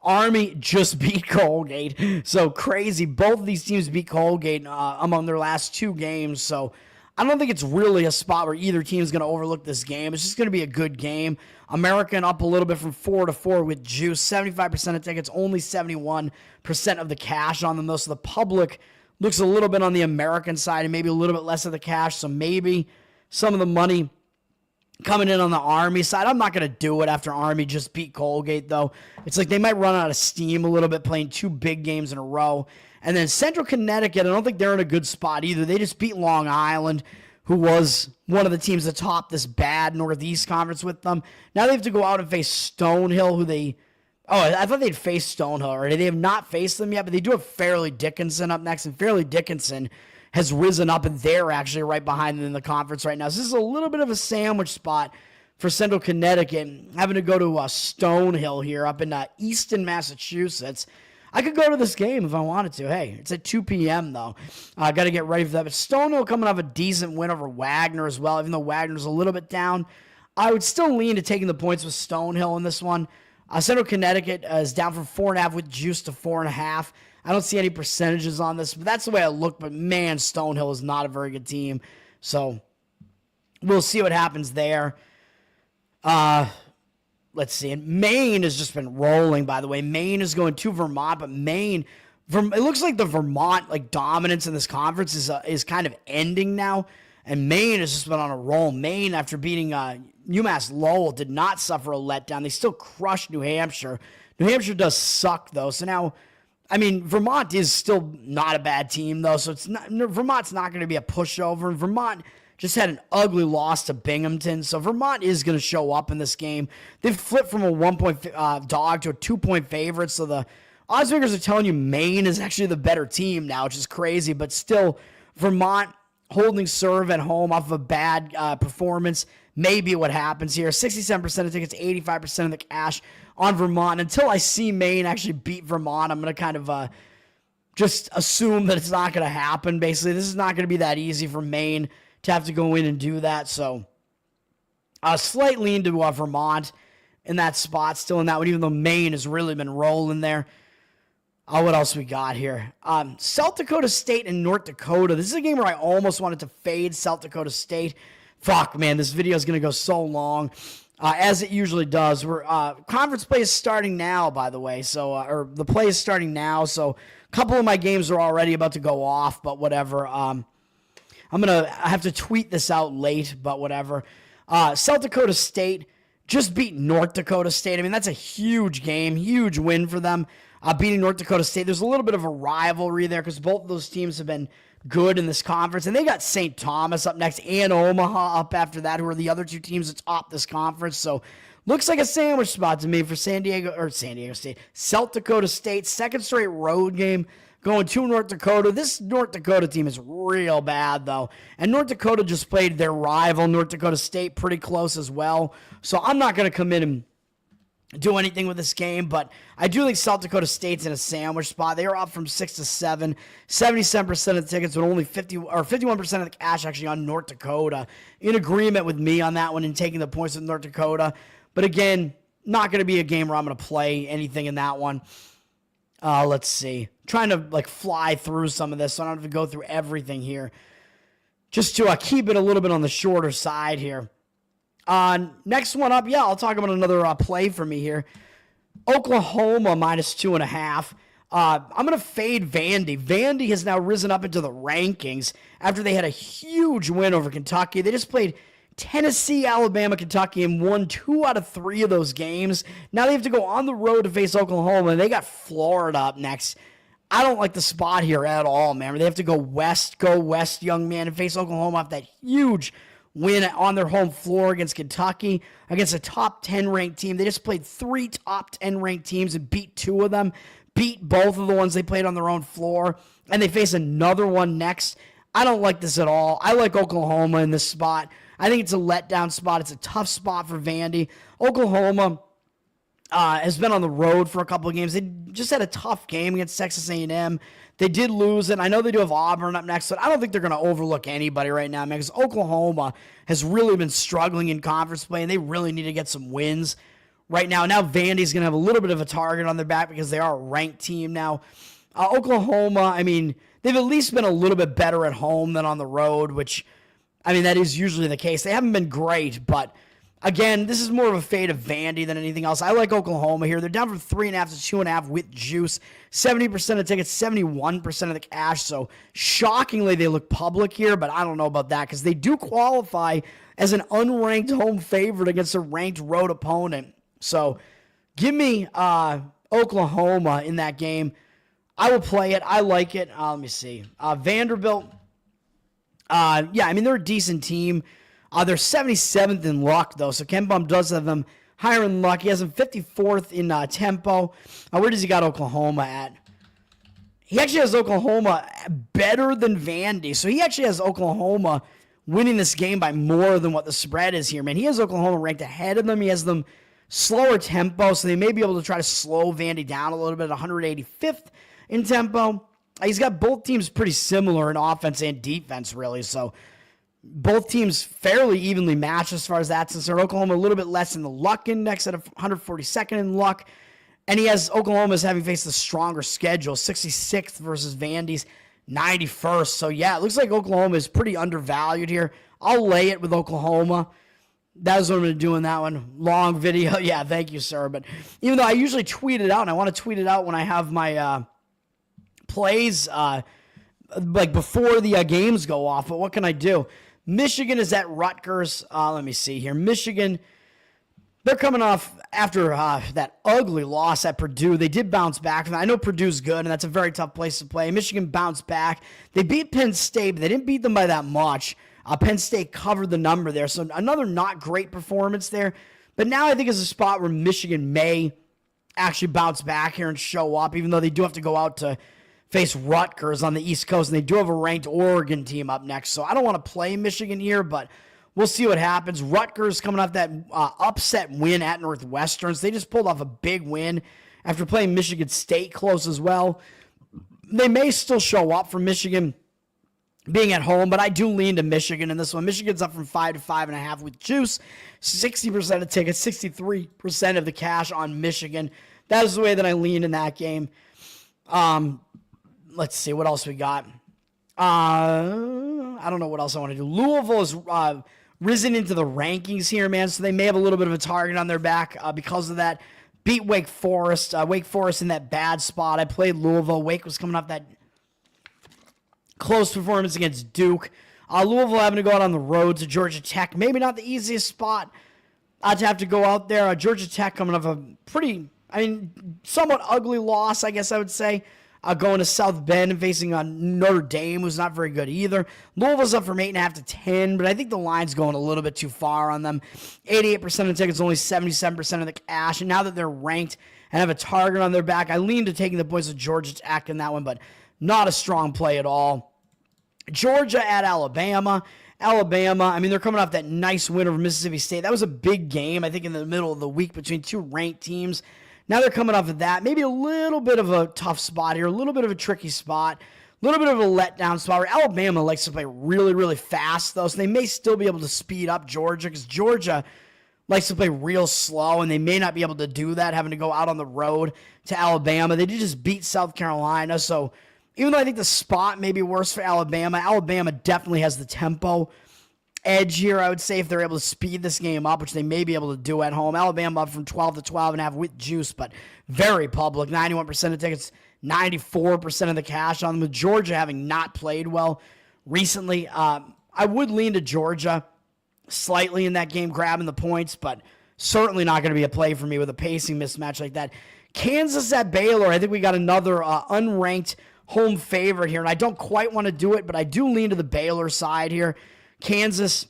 Army just beat Colgate. So crazy. Both of these teams beat Colgate among their last two games. So I don't think it's really a spot where either team is going to overlook this game. It's just going to be a good game. American up a little bit from 4 to 4 with juice. 75% of tickets, only 71% of the cash on them, though. So the public looks a little bit on the American side and maybe a little bit less of the cash. So maybe some of the money coming in on the Army side. I'm not going to do it after Army just beat Colgate, though. It's like they might run out of steam a little bit playing two big games in a row. And then Central Connecticut, I don't think they're in a good spot either. They just beat Long Island, who was one of the teams that topped this bad Northeast Conference with them. Now they have to go out and face Stonehill, who they... Oh, I thought they'd face Stonehill already. They have not faced them yet, but they do have Fairleigh Dickinson up next, and Fairleigh Dickinson has risen up, and they're actually right behind them in the conference right now. So this is a little bit of a sandwich spot for Central Connecticut, having to go to Stonehill here up in Easton, Massachusetts. I could go to this game if I wanted to. Hey, it's at 2 p.m., though. I got to get ready for that. But Stonehill coming off a decent win over Wagner as well, even though Wagner's a little bit down. I would still lean to taking the points with Stonehill in this one. Central Connecticut is down from 4.5 with juice to 4.5. I don't see any percentages on this, but that's the way I look. But, man, Stonehill is not a very good team. So we'll see what happens there. Let's see. And Maine has just been rolling, by the way. Maine is going to Vermont, but Maine, it looks like the Vermont dominance in this conference is kind of ending now. And Maine has just been on a roll. Maine, after beating UMass Lowell, did not suffer a letdown. They still crushed New Hampshire. New Hampshire does suck, though. So now, I mean, Vermont is still not a bad team, though. So Vermont's not going to be a pushover. And Vermont just had an ugly loss to Binghamton. So Vermont is going to show up in this game. They've flipped from a 1-point dog to a 2-point favorite. So the odds makers are telling you Maine is actually the better team now, which is crazy. But still, Vermont holding serve at home off of a bad performance may be what happens here. 67% of tickets, 85% of the cash on Vermont. Until I see Maine actually beat Vermont, I'm going to kind of just assume that it's not going to happen. Basically, this is not going to be that easy for Maine to have to go in and do that. So slightly into Vermont in that spot, still in that one, even though Maine has really been rolling there. What else we got here? South Dakota State and North Dakota. This is a game where I almost wanted to fade South Dakota State. Fuck, man, this video is going to go so long. as it usually does. We're conference play is starting now, by the way. So, or the play is starting now. So, a couple of my games are already about to go off, but whatever. I have to tweet this out late, but whatever. South Dakota State just beat North Dakota State. I mean, that's a huge game, huge win for them. Beating North Dakota State. There's a little bit of a rivalry there because both of those teams have been good in this conference. And they got St. Thomas up next and Omaha up after that, who are the other two teams that top this conference. So looks like a sandwich spot to me for San Diego State. South Dakota State, second straight road game going to North Dakota. This North Dakota team is real bad, though. And North Dakota just played their rival, North Dakota State, pretty close as well. So I'm not going to come in and do anything with this game, but I do think South Dakota State's in a sandwich spot. They are up from 6 to 7, 77% of the tickets, but only 51% of the cash actually on North Dakota. In agreement with me on that one and taking the points with North Dakota. But again, not going to be a game where I'm going to play anything in that one. Let's see. Trying to fly through some of this, so I don't have to go through everything here. Just to keep it a little bit on the shorter side here. Next one up, I'll talk about another play for me here. Oklahoma minus 2.5. I'm going to fade Vandy. Vandy has now risen up into the rankings after they had a huge win over Kentucky. They just played Tennessee, Alabama, Kentucky, and won 2 out of 3 of those games. Now they have to go on the road to face Oklahoma, and they got Florida up next. I don't like the spot here at all, man. They have to go west, young man, and face Oklahoma off that huge win on their home floor against Kentucky, against a top 10 ranked team. They just played 3 top 10 ranked teams and beat 2 of them, beat both of the ones they played on their own floor, and they face another one next. I don't like this at all. I like Oklahoma in this spot. I think it's a letdown spot. It's a tough spot for Vandy. Oklahoma has been on the road for a couple of games. They just had a tough game against Texas A&M. They did lose it. I know they do have Auburn up next, but I don't think they're going to overlook anybody right now, man, because Oklahoma has really been struggling in conference play, and they really need to get some wins right now. Now Vandy's going to have a little bit of a target on their back because they are a ranked team now. Oklahoma, I mean, they've at least been a little bit better at home than on the road, which, I mean, that is usually the case. They haven't been great, but again, this is more of a fade of Vandy than anything else. I like Oklahoma here. They're down from 3.5 to 2.5 with juice. 70% of tickets, 71% of the cash. So shockingly, they look public here, but I don't know about that because they do qualify as an unranked home favorite against a ranked road opponent. So give me Oklahoma in that game. I will play it. I like it. Let me see. Vanderbilt. I mean, they're a decent team. They're 77th in luck, though, so Ken Bum does have them higher in luck. He has them 54th in tempo. Where does he got Oklahoma at? He actually has Oklahoma better than Vandy, so he actually has Oklahoma winning this game by more than what the spread is here, man. He has Oklahoma ranked ahead of them. He has them slower tempo, so they may be able to try to slow Vandy down a little bit, 185th in tempo. He's got both teams pretty similar in offense and defense, really, so both teams fairly evenly matched as far as that's concerned. Oklahoma a little bit less in the luck index at 142nd in luck. And he has Oklahoma as having faced the stronger schedule, 66th versus Vandy's 91st. So, yeah, it looks like Oklahoma is pretty undervalued here. I'll lay it with Oklahoma. That was what I'm going to do in that one. Long video. Yeah, thank you, sir. But even though I usually tweet it out, and I want to tweet it out when I have my plays before the games go off. But what can I do? Michigan is at Rutgers. Let me see here. Michigan, they're coming off after that ugly loss at Purdue. They did bounce back. I know Purdue's good, and that's a very tough place to play. Michigan bounced back. They beat Penn State, but they didn't beat them by that much. Penn State covered the number there, so another not great performance there. But now I think is a spot where Michigan may actually bounce back here and show up, even though they do have to go out to face Rutgers on the East Coast, and they do have a ranked Oregon team up next. So I don't want to play Michigan here, but we'll see what happens. Rutgers coming off that upset win at Northwestern. So they just pulled off a big win after playing Michigan State close as well. They may still show up for Michigan being at home, but I do lean to Michigan in this one. Michigan's up from 5 to 5.5 with juice. 60% of tickets, 63% of the cash on Michigan. That is the way that I lean in that game. Let's see what else we got. I don't know what else I want to do. Louisville is risen into the rankings here, man, so they may have a little bit of a target on their back because of that. Beat Wake Forest. Wake Forest in that bad spot. I played Louisville. Wake was coming off that close performance against Duke. Louisville having to go out on the road to Georgia Tech. Maybe not the easiest spot to have to go out there. Georgia Tech coming off a pretty, somewhat ugly loss, I guess I would say. Going to South Bend and facing Notre Dame, who's not very good either. Louisville's up from 8.5 to 10, but I think the line's going a little bit too far on them. 88% of the tickets, only 77% of the cash. And now that they're ranked and have a target on their back, I lean to taking the points of Georgia Tech in that one, but not a strong play at all. Georgia at Alabama. Alabama, they're coming off that nice win over Mississippi State. That was a big game, I think, in the middle of the week between two ranked teams. Now they're coming off of that. Maybe a little bit of a tough spot here, a little bit of a tricky spot, a little bit of a letdown spot where Alabama likes to play really, really fast, though, so they may still be able to speed up Georgia because Georgia likes to play real slow, and they may not be able to do that, having to go out on the road to Alabama. They did just beat South Carolina, so even though I think the spot may be worse for Alabama, Alabama definitely has the tempo edge here, I would say, if they're able to speed this game up, which they may be able to do at home. Alabama up from 12 to 12.5 with juice, but very public. 91% of tickets, 94% of the cash on them. With Georgia having not played well recently, I would lean to Georgia slightly in that game, grabbing the points, but certainly not going to be a play for me with a pacing mismatch like that. Kansas at Baylor, I think we got another unranked home favorite here, and I don't quite want to do it, but I do lean to the Baylor side here. Kansas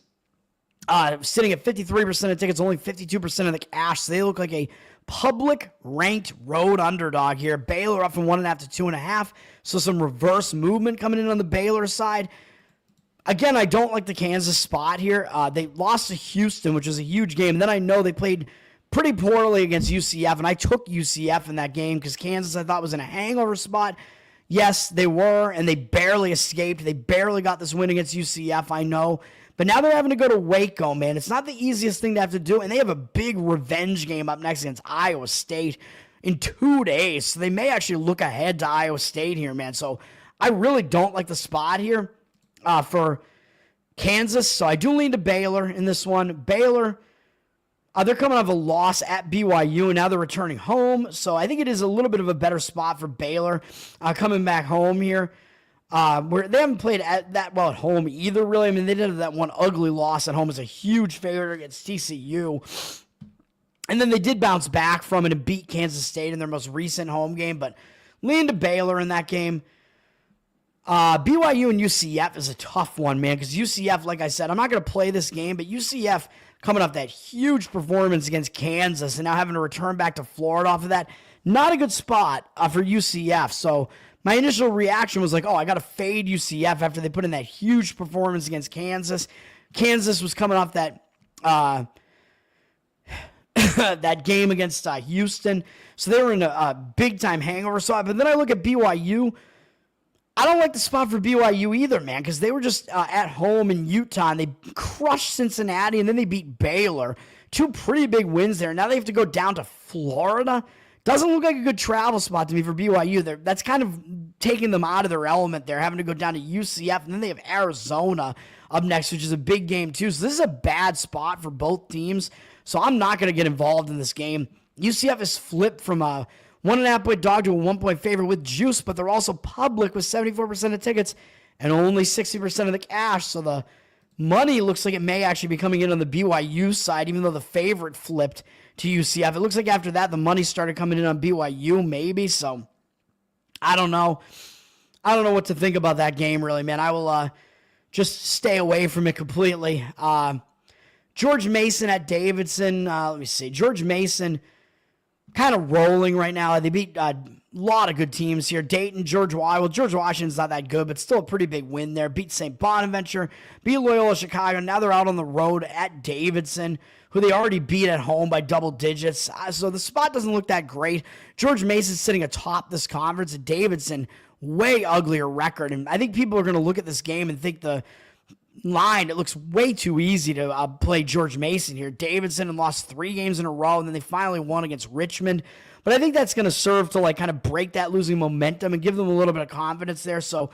sitting at 53% of tickets, only 52% of the cash, so they look like a public ranked road underdog here. Baylor up from 1.5 to 2.5, so some reverse movement coming in on the Baylor side. Again, I don't like the Kansas spot here. They lost to Houston, which was a huge game, and then I know they played pretty poorly against UCF, and I took UCF in that game because Kansas I thought was in a hangover spot. Yes, they were, and they barely escaped. They barely got this win against UCF, I know. But now they're having to go to Waco, man. It's not the easiest thing to have to do, and they have a big revenge game up next against Iowa State in 2 days. So they may actually look ahead to Iowa State here, man. So I really don't like the spot here for Kansas. So I do lean to Baylor in this one. Baylor, they're coming off a loss at BYU, and now they're returning home. So I think it is a little bit of a better spot for Baylor coming back home here. Where they haven't played that well at home either, really. They did have that one ugly loss at home as a huge favorite against TCU. And then they did bounce back from it and beat Kansas State in their most recent home game, but lean to Baylor in that game. BYU and UCF is a tough one, man, because UCF, like I said, I'm not going to play this game, but UCF coming off that huge performance against Kansas and now having to return back to Florida off of that, not a good spot for UCF. So my initial reaction was like, oh, I got to fade UCF after they put in that huge performance against Kansas. Kansas was coming off that that game against Houston, so they were in a big-time hangover. But then I look at BYU. I don't like the spot for BYU either, man, because they were just at home in Utah, and they crushed Cincinnati, and then they beat Baylor. 2 pretty big wins there. Now they have to go down to Florida. Doesn't look like a good travel spot to me for BYU. That's kind of taking them out of their element there, having to go down to UCF, and then they have Arizona up next, which is a big game too. So this is a bad spot for both teams, so I'm not going to get involved in this game. UCF is flipped from a 1.5-point dog to a 1-point favorite with juice, but they're also public with 74% of tickets and only 60% of the cash. So the money looks like it may actually be coming in on the BYU side, even though the favorite flipped to UCF. It looks like after that, the money started coming in on BYU, maybe. So I don't know. I don't know what to think about that game, really, man. I will just stay away from it completely. George Mason at Davidson. Let me see. George Mason kind of rolling right now. They beat a lot of good teams here. Dayton, George Washington. Well, George Washington's not that good, but still a pretty big win there. Beat St. Bonaventure, beat Loyola Chicago. Now they're out on the road at Davidson, who they already beat at home by double digits. So the spot doesn't look that great. George Mason's sitting atop this conference. At Davidson, way uglier record. And I think people are going to look at this game and think the line, it looks way too easy to play George Mason here. Davidson and lost 3 games in a row, and then they finally won against Richmond. But I think that's going to serve to kind of break that losing momentum and give them a little bit of confidence there. So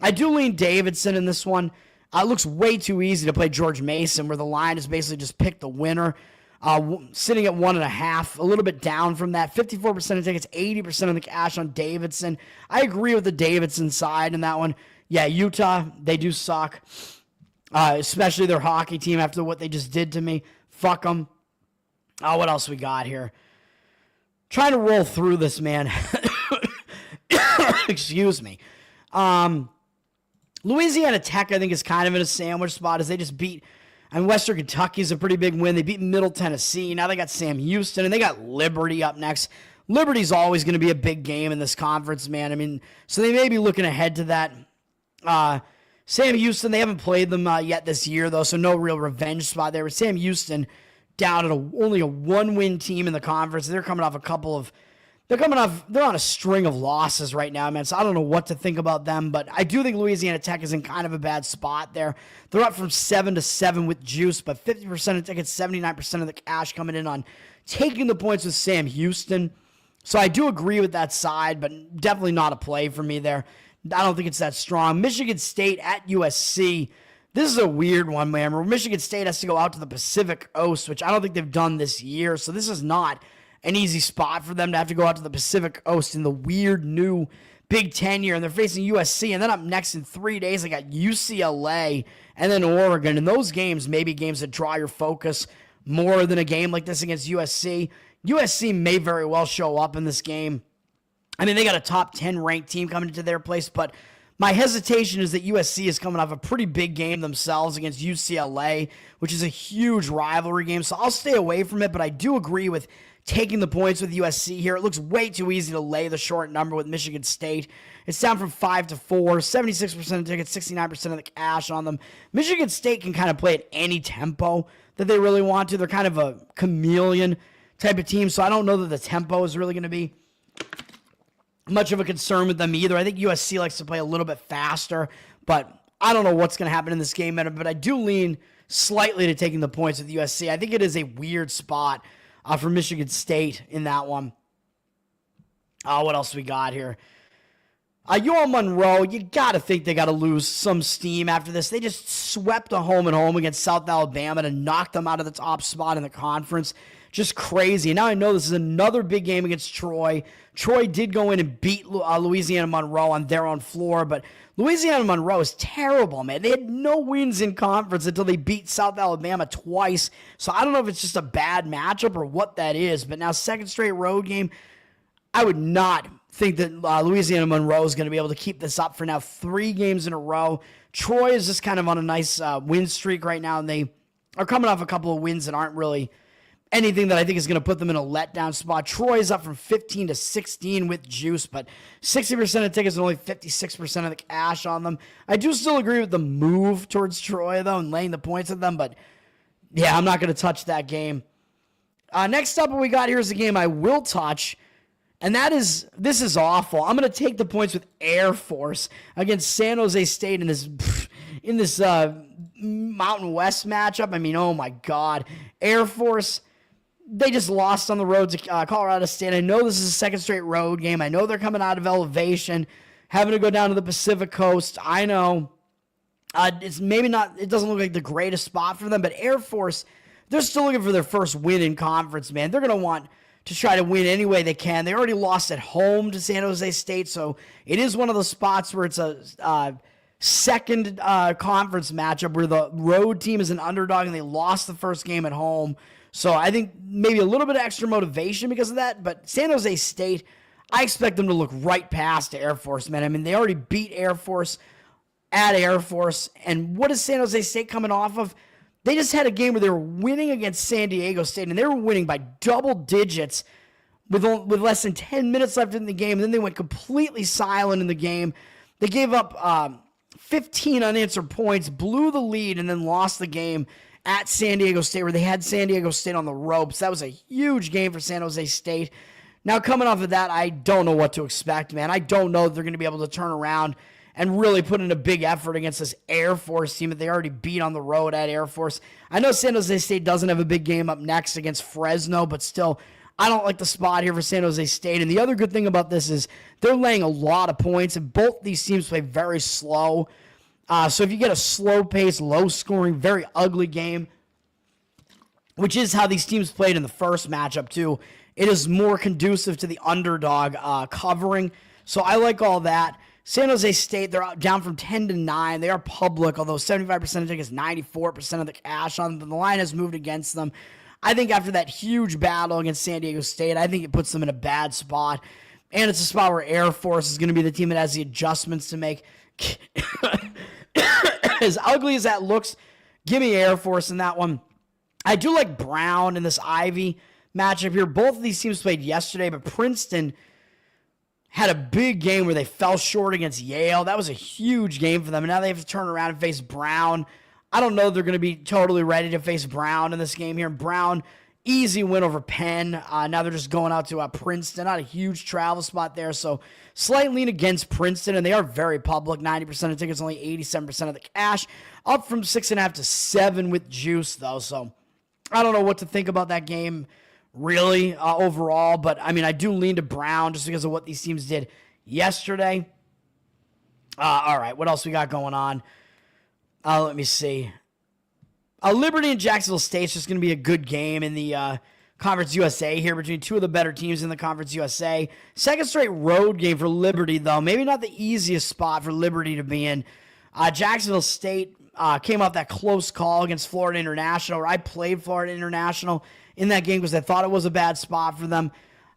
I do lean Davidson in this one. It looks way too easy to play George Mason, where the line is basically just pick the winner. Sitting at 1.5, a little bit down from that. 54% of tickets, 80% of the cash on Davidson. I agree with the Davidson side in that one. Yeah, Utah, they do suck, especially their hockey team after what they just did to me. Fuck them. What else we got here? Trying to roll through this, man. Excuse me. Louisiana Tech, I think, is kind of in a sandwich spot as they just beat. And Western Kentucky is a pretty big win. They beat Middle Tennessee. Now they got Sam Houston, and they got Liberty up next. Liberty's always going to be a big game in this conference, man. I mean, so they may be looking ahead to that. Sam Houston, they haven't played them yet this year, though, so no real revenge spot there. But Sam Houston down at only a one-win team in the conference. They're coming off they're on a string of losses right now, man, so I don't know what to think about them, but I do think Louisiana Tech is in kind of a bad spot there. They're up from 7-7 with juice, but 50% of tickets, 79% of the cash coming in on taking the points with Sam Houston. So I do agree with that side, but definitely not a play for me there. I don't think it's that strong. Michigan State at USC. This is a weird one, man. Michigan State has to go out to the Pacific Coast, which I don't think they've done this year, so this is not an easy spot for them to have to go out to the Pacific Coast in the weird new Big Ten year, and they're facing USC, and then up next in 3 days, they got UCLA and then Oregon, and those games may be games that draw your focus more than a game like this against USC. USC may very well show up in this game. I mean, they got a top 10 ranked team coming into their place, but my hesitation is that USC is coming off a pretty big game themselves against UCLA, which is a huge rivalry game, so I'll stay away from it, but I do agree with taking the points with USC here. It looks way too easy to lay the short number with Michigan State. It's down from 5-4, 76% of tickets, 69% of the cash on them. Michigan State can kind of play at any tempo that they really want to. They're kind of a chameleon type of team, so I don't know that the tempo is really going to be much of a concern with them either. I think USC likes to play a little bit faster, but I don't know what's going to happen in this game, but I do lean slightly to taking the points with USC. I think it is a weird spot for Michigan State in that one. What else we got here? UL Monroe, you got to think they got to lose some steam after this. They just swept a home and home against South Alabama to knock them out of the top spot in the conference. Just crazy. And now I know this is another big game against Troy. Troy did go in and beat Louisiana Monroe on their own floor, but Louisiana Monroe is terrible, man. They had no wins in conference until they beat South Alabama twice. So I don't know if it's just a bad matchup or what that is, but now second straight road game, I would not think that Louisiana Monroe is going to be able to keep this up for now 3 games in a row. Troy is just kind of on a nice win streak right now, and they are coming off a couple of wins that aren't really anything that I think is going to put them in a letdown spot. Troy is up from 15-16 with juice, but 60% of tickets and only 56% of the cash on them. I do still agree with the move towards Troy, though, and laying the points at them, but yeah, I'm not going to touch that game. Next up, what we got here is a game I will touch, and this is awful. I'm going to take the points with Air Force against San Jose State in this Mountain West matchup. I mean, oh my God. Air Force, they just lost on the road to Colorado State. I know this is a second straight road game. I know they're coming out of elevation, having to go down to the Pacific Coast. I know it's maybe not, it doesn't look like the greatest spot for them, but Air Force, they're still looking for their first win in conference, man. They're going to want to try to win any way they can. They already lost at home to San Jose State, so it is one of those spots where it's a second conference matchup where the road team is an underdog and they lost the first game at home. So I think maybe a little bit of extra motivation because of that. But San Jose State, I expect them to look right past Air Force, man. I mean, they already beat Air Force at Air Force. And what is San Jose State coming off of? They just had a game where they were winning against San Diego State, and they were winning by double digits with less than 10 minutes left in the game. And then they went completely silent in the game. They gave up 15 unanswered points, blew the lead, and then lost the game at San Diego State, where they had San Diego State on the ropes. That was a huge game for San Jose State. Now, coming off of that, I don't know what to expect, man. I don't know if they're going to be able to turn around and really put in a big effort against this Air Force team that they already beat on the road at Air Force. I know San Jose State doesn't have a big game up next against Fresno, but still, I don't like the spot here for San Jose State. And the other good thing about this is they're laying a lot of points, and both these teams play very slow. So if you get a slow-paced, low-scoring, very ugly game, which is how these teams played in the first matchup too, it is more conducive to the underdog covering. So I like all that. San Jose State, they're down from 10-9. They are public, although 75% of tickets, 94% of the cash on them. The line has moved against them. I think after that huge battle against San Diego State, I think it puts them in a bad spot. And it's a spot where Air Force is going to be the team that has the adjustments to make. As ugly as that looks, give me Air Force in that one. I do like Brown in this Ivy matchup here. Both of these teams played yesterday, but Princeton had a big game where they fell short against Yale. That was a huge game for them, and now they have to turn around and face Brown. I don't know if they're going to be totally ready to face Brown in this game here. Brown, easy win over Penn. Now they're just going out to Princeton. Not a huge travel spot there, so slight lean against Princeton, and they are very public. 90% of tickets, only 87% of the cash. Up from 6.5 to 7 with juice, though, so I don't know what to think about that game really overall, but I mean, I do lean to Brown just because of what these teams did yesterday. All right, what else we got going on? Let me see. Liberty and Jacksonville State is just going to be a good game in the Conference USA here between two of the better teams in the Conference USA. Second straight road game for Liberty, though. Maybe not the easiest spot for Liberty to be in. Jacksonville State came off that close call against Florida International, where I played Florida International in that game because I thought it was a bad spot for them.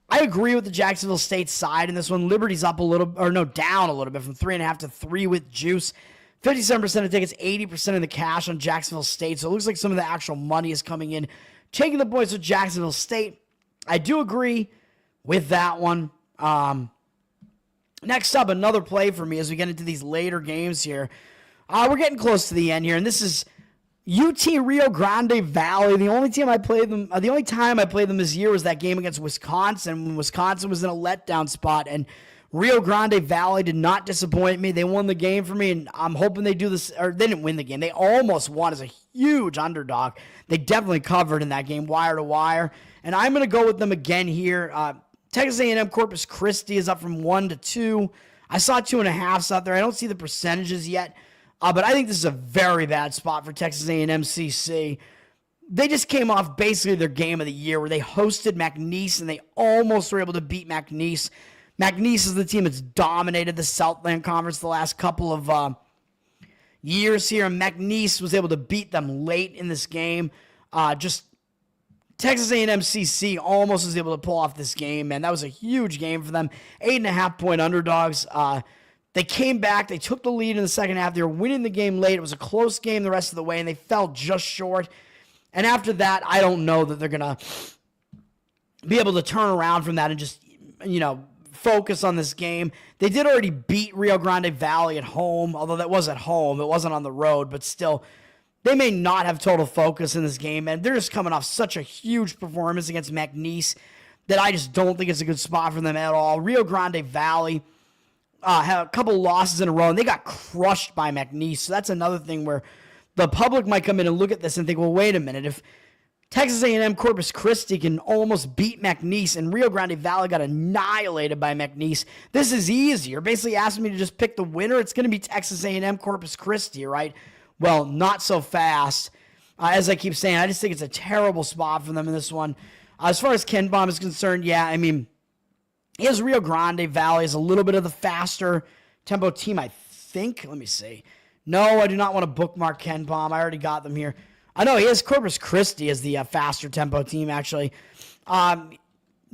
I agree with the Jacksonville State side in this one. Liberty's up a little, or no, down a little bit from 3.5 to 3 with juice. 57% of tickets, 80% of the cash on Jacksonville State. So it looks like some of the actual money is coming in. Taking the points with Jacksonville State. I do agree with that one. Next up, another play for me as we get into these later games here. We're getting close to the end here, and this is UT-Rio Grande Valley. The only time I played them this year was that game against Wisconsin, when Wisconsin was in a letdown spot, and Rio Grande Valley did not disappoint me. They won the game for me, and I'm hoping they do this, or they didn't win the game. They almost won as a huge underdog. They definitely covered in that game, wire to wire, and I'm going to go with them again here. Texas A&M Corpus Christi is up from 1 to 2. I saw 2.5s out there. I don't see the percentages yet. But I think this is a very bad spot for Texas A&M CC. They just came off basically their game of the year where they hosted McNeese, and they almost were able to beat McNeese. McNeese is the team that's dominated the Southland Conference the last couple of years here, and McNeese was able to beat them late in this game. Just Texas A&M CC almost was able to pull off this game, man. That was a huge game for them. 8.5-point underdogs. They came back. They took the lead in the second half. They were winning the game late. It was a close game the rest of the way, and they fell just short. And after that, I don't know that they're going to be able to turn around from that and just, focus on this game. They did already beat Rio Grande Valley at home, although that was at home. It wasn't on the road, but still, they may not have total focus in this game, and they're just coming off such a huge performance against McNeese that I just don't think it's a good spot for them at all. Rio Grande Valley had a couple losses in a row, and they got crushed by McNeese. So that's another thing where the public might come in and look at this and think, well, wait a minute. If Texas A&M Corpus Christi can almost beat McNeese and Rio Grande Valley got annihilated by McNeese, this is easy. You're basically asking me to just pick the winner. It's going to be Texas A&M Corpus Christi, right? Well, not so fast. As I keep saying, I just think it's a terrible spot for them in this one. As far as Ken Baum is concerned, his Rio Grande Valley is a little bit of the faster tempo team, I think. Let me see. No, I do not want to bookmark Ken Baum. I already got them here. I know he has Corpus Christi as the faster tempo team, actually. I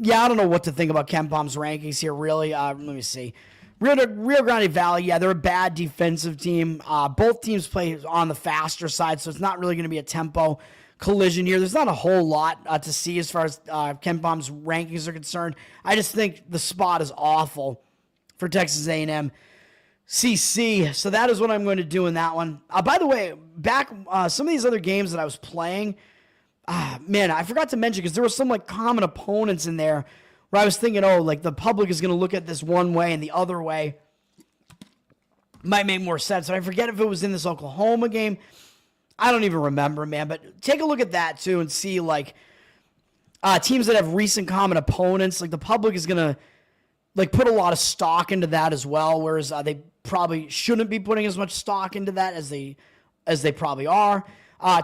don't know what to think about Ken Baum's rankings here, really. Let me see. Rio Grande Valley, they're a bad defensive team. Both teams play on the faster side, so it's not really going to be a tempo collision here. There's not a whole lot to see as far as Ken Baum's rankings are concerned. I just think the spot is awful for Texas A&M CC. So that is what I'm going to do in that one. By the way, back some of these other games that I was playing, I forgot to mention because there were some common opponents in there where I was thinking, the public is going to look at this one way and the other way might make more sense. And I forget if it was in this Oklahoma game. I don't even remember, man. But take a look at that too and see teams that have recent common opponents. The public is going to put a lot of stock into that as well, whereas probably shouldn't be putting as much stock into that as they probably are.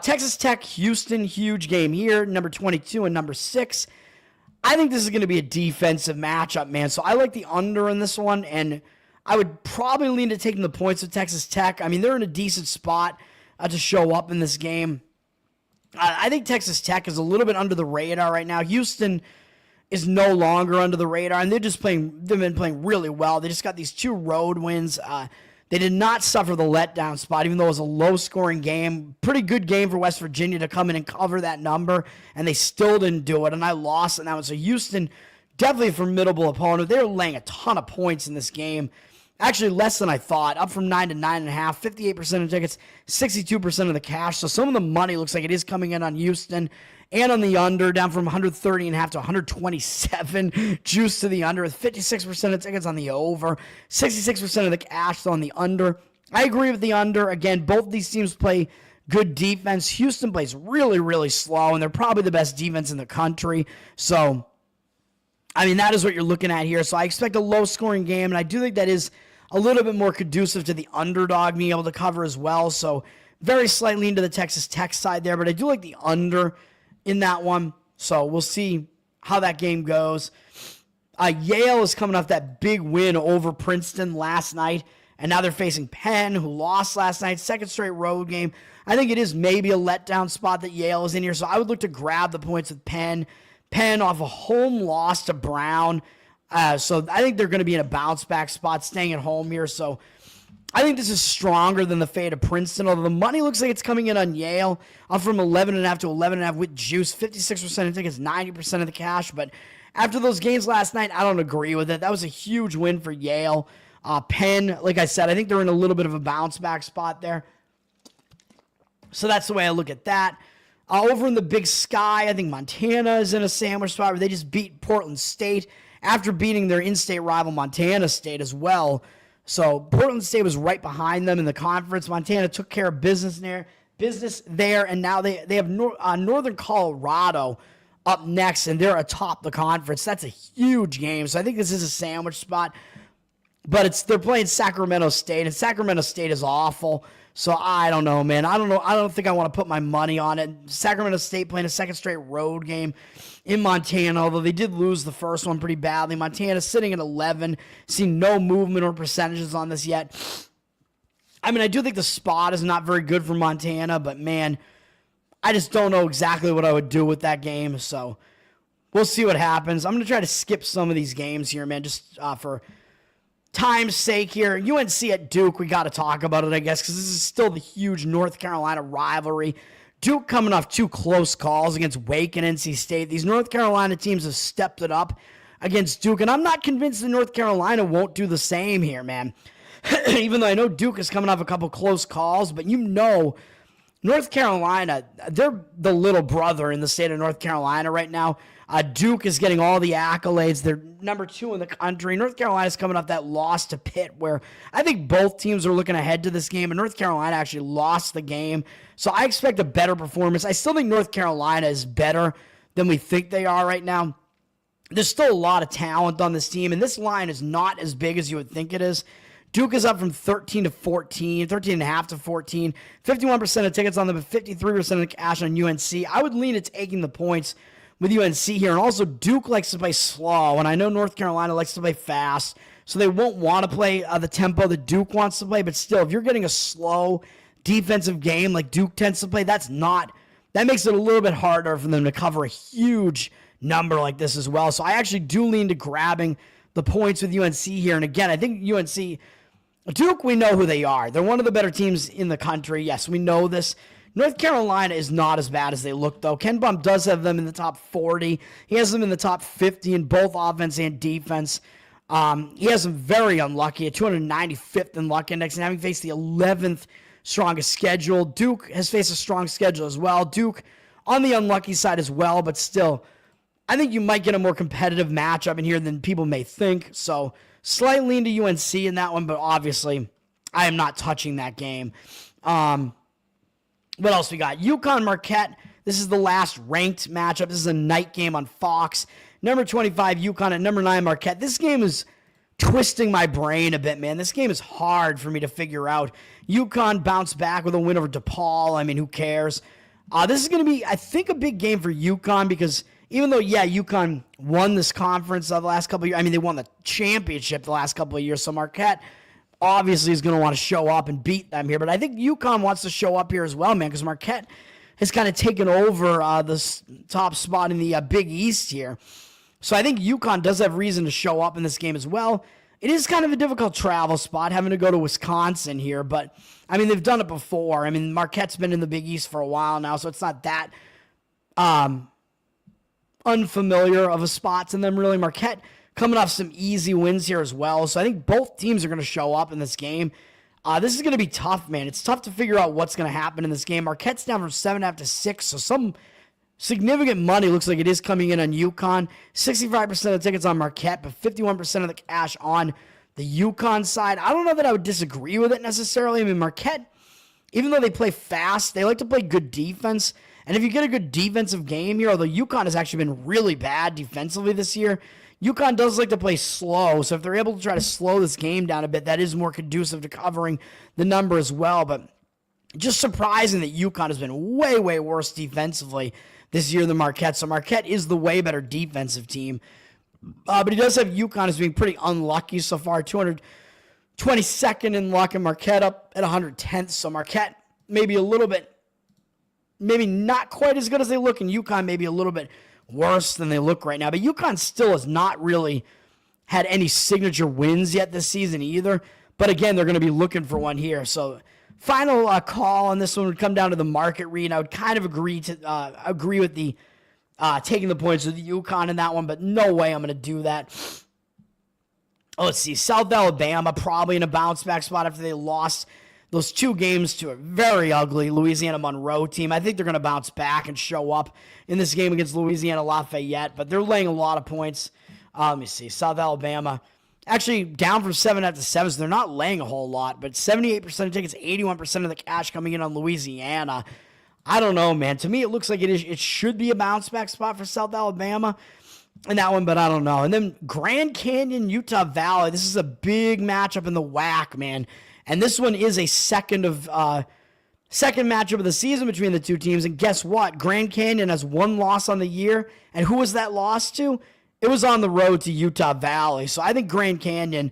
Texas Tech, Houston, huge game here, number 22 and number 6. I think this is going to be a defensive matchup, man. So I like the under in this one, and I would probably lean to taking the points with Texas Tech. I mean, they're in a decent spot to show up in this game. I think Texas Tech is a little bit under the radar right now. Houston is no longer under the radar, and they've been playing really well. They just got these 2 road wins. They did not suffer the letdown spot, even though it was a low-scoring game. Pretty good game for West Virginia to come in and cover that number, and they still didn't do it, and I lost in that one. So Houston, definitely a formidable opponent. They were laying a ton of points in this game. Actually, less than I thought, up from 9 to 9.5, 58% of tickets, 62% of the cash. So some of the money looks like it is coming in on Houston and on the under, down from 130.5 to 127. Juice to the under with 56% of tickets on the over, 66% of the cash on the under. I agree with the under. Again, both these teams play good defense. Houston plays really, really slow, and they're probably the best defense in the country. So, I mean, that is what you're looking at here. So I expect a low-scoring game, and I do think that is a little bit more conducive to the underdog being able to cover as well. So very slightly into the Texas Tech side there, but I do like the under in that one. So we'll see how that game goes. Yale is coming off that big win over Princeton last night, and now they're facing Penn, who lost last night, second straight road game. I think it is maybe a letdown spot that Yale is in here, so I would look to grab the points with Penn. Penn off a home loss to Brown. So I think they're going to be in a bounce-back spot, staying at home here. So I think this is stronger than the fate of Princeton, although the money looks like it's coming in on Yale, up from 11.5 to 11.5 with juice, 56% of tickets, 90% of the cash. But after those games last night, I don't agree with it. That was a huge win for Yale. Penn, like I said, I think they're in a little bit of a bounce-back spot there. So that's the way I look at that. Over in the Big Sky, I think Montana is in a sandwich spot where they just beat Portland State after beating their in-state rival Montana State as well. So Portland State was right behind them in the conference. Montana took care of business there, and now they have Northern Colorado up next, and they're atop the conference. That's a huge game. So I think this is a sandwich spot, but they're playing Sacramento State, and Sacramento State is awful. So I don't know, man. I don't think I want to put my money on it. Sacramento State playing a second straight road game in Montana, although they did lose the first one pretty badly. Montana sitting at 11, seeing no movement or percentages on this yet. I mean, I do think the spot is not very good for Montana, but man, I just don't know exactly what I would do with that game. So we'll see what happens. I'm going to try to skip some of these games here, man, just for time's sake here. UNC at Duke, we got to talk about it, I guess, because this is still the huge North Carolina rivalry. Duke coming off 2 close calls against Wake and NC State. These North Carolina teams have stepped it up against Duke, and I'm not convinced that North Carolina won't do the same here, man. Even though I know Duke is coming off a couple close calls, but you know North Carolina, they're the little brother in the state of North Carolina right now. Duke is getting all the accolades. They're number 2 in the country. North Carolina's coming off that loss to Pitt, where I think both teams are looking ahead to this game, and North Carolina actually lost the game. So I expect a better performance. I still think North Carolina is better than we think they are right now. There's still a lot of talent on this team, and this line is not as big as you would think it is. Duke is up from 13 to 14, 13.5 to 14, 51% of tickets on them, but 53% of the cash on UNC. I would lean at taking the points with UNC here. And also, Duke likes to play slow, and I know North Carolina likes to play fast, so they won't want to play the tempo that Duke wants to play. But still, if you're getting a slow defensive game like Duke tends to play, that makes it a little bit harder for them to cover a huge number like this as well. So I actually do lean to grabbing the points with UNC here. And again, I think Duke, we know who they are. They're one of the better teams in the country. Yes, we know this. North Carolina is not as bad as they look, though. Ken Bum does have them in the top 40. He has them in the top 50 in both offense and defense. He has them very unlucky at 295th in luck index, and having faced the 11th strongest schedule. Duke has faced a strong schedule as well. Duke on the unlucky side as well, but still, I think you might get a more competitive matchup in here than people may think. So slight lean to UNC in that one, but obviously I am not touching that game. What else we got? UConn Marquette. This is the last ranked matchup. This is a night game on Fox. Number 25 UConn at number 9 Marquette. This game is twisting my brain a bit, man. This game is hard for me to figure out. UConn bounced back with a win over DePaul. I mean, who cares? This is going to be, I think, a big game for UConn because even though, yeah, UConn won this conference the last couple of years. I mean, they won the championship the last couple of years. So Marquette obviously is going to want to show up and beat them here. But I think UConn wants to show up here as well, man, because Marquette has kind of taken over the top spot in the Big East here. So I think UConn does have reason to show up in this game as well. It is kind of a difficult travel spot, having to go to Wisconsin here, but, I mean, they've done it before. I mean, Marquette's been in the Big East for a while now, so it's not that unfamiliar of a spot to them, really. Marquette coming off some easy wins here as well, so I think both teams are going to show up in this game. This is going to be tough, man. It's tough to figure out what's going to happen in this game. Marquette's down from 7.5 to 6, so some significant money looks like it is coming in on UConn. 65% of the tickets on Marquette, but 51% of the cash on the UConn side. I don't know that I would disagree with it necessarily. I mean, Marquette, even though they play fast, they like to play good defense. And if you get a good defensive game here, although UConn has actually been really bad defensively this year, UConn does like to play slow. So if they're able to try to slow this game down a bit, that is more conducive to covering the number as well. But just surprising that UConn has been way, way worse defensively this year than Marquette. So Marquette is the way better defensive team. But he does have UConn as being pretty unlucky so far. 222nd in luck, and Marquette up at 110th. So Marquette maybe a little bit, maybe not quite as good as they look, and UConn maybe a little bit worse than they look right now. But UConn still has not really had any signature wins yet this season either. But again, they're going to be looking for one here. So final call on this one would come down to the market read. I would kind of agree with the taking the points with the UConn in that one, but no way I'm going to do that. Let's see. South Alabama probably in a bounce back spot after they lost those two games to a very ugly Louisiana Monroe team. I think they're going to bounce back and show up in this game against Louisiana Lafayette, but they're laying a lot of points. Let me see. South Alabama actually down from 7.5 to 7, so they're not laying a whole lot, but 78% of tickets, 81% of the cash coming in on Louisiana. I don't know, man. To me, it looks like it should be a bounce back spot for South Alabama in that one, but I don't know. And then Grand Canyon, Utah Valley. This is a big matchup in the WAC, man. And this one is a second matchup of the season between the two teams. And guess what? Grand Canyon has one loss on the year. And who was that loss to? It was on the road to Utah Valley. So I think Grand Canyon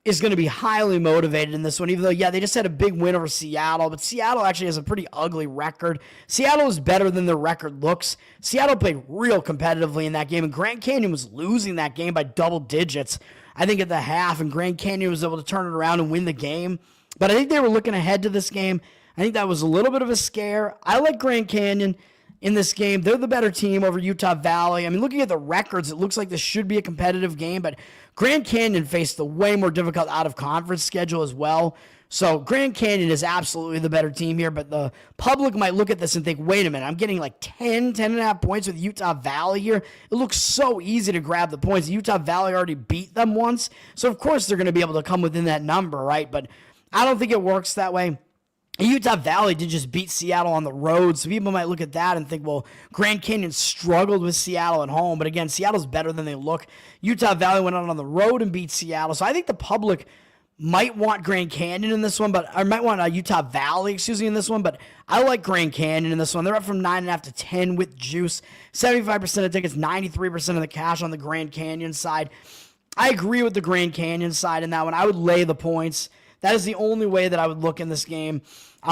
is going to be highly motivated in this one, even though, yeah, they just had a big win over Seattle, but Seattle actually has a pretty ugly record. Seattle is better than their record looks. Seattle played real competitively in that game, and Grand Canyon was losing that game by double digits, I think, at the half, and Grand Canyon was able to turn it around and win the game. But I think they were looking ahead to this game. I think that was a little bit of a scare. I like Grand Canyon in this game. They're the better team over Utah Valley. I mean, looking at the records, it looks like this should be a competitive game, but Grand Canyon faced the way more difficult out-of-conference schedule as well. So Grand Canyon is absolutely the better team here, but the public might look at this and think, wait a minute, I'm getting like 10.5 points with Utah Valley here. It looks so easy to grab the points. Utah Valley already beat them once, so of course they're going to be able to come within that number, right? But I don't think it works that way. Utah Valley did just beat Seattle on the road, so people might look at that and think, well, Grand Canyon struggled with Seattle at home, but again, Seattle's better than they look. Utah Valley went out on the road and beat Seattle, so I think the public might want Grand Canyon in this one, or might want Utah Valley, in this one, but I like Grand Canyon in this one. They're up from 9.5 to 10 with juice. 75% of tickets, 93% of the cash on the Grand Canyon side. I agree with the Grand Canyon side in that one. I would lay the points. That is the only way that I would look in this game.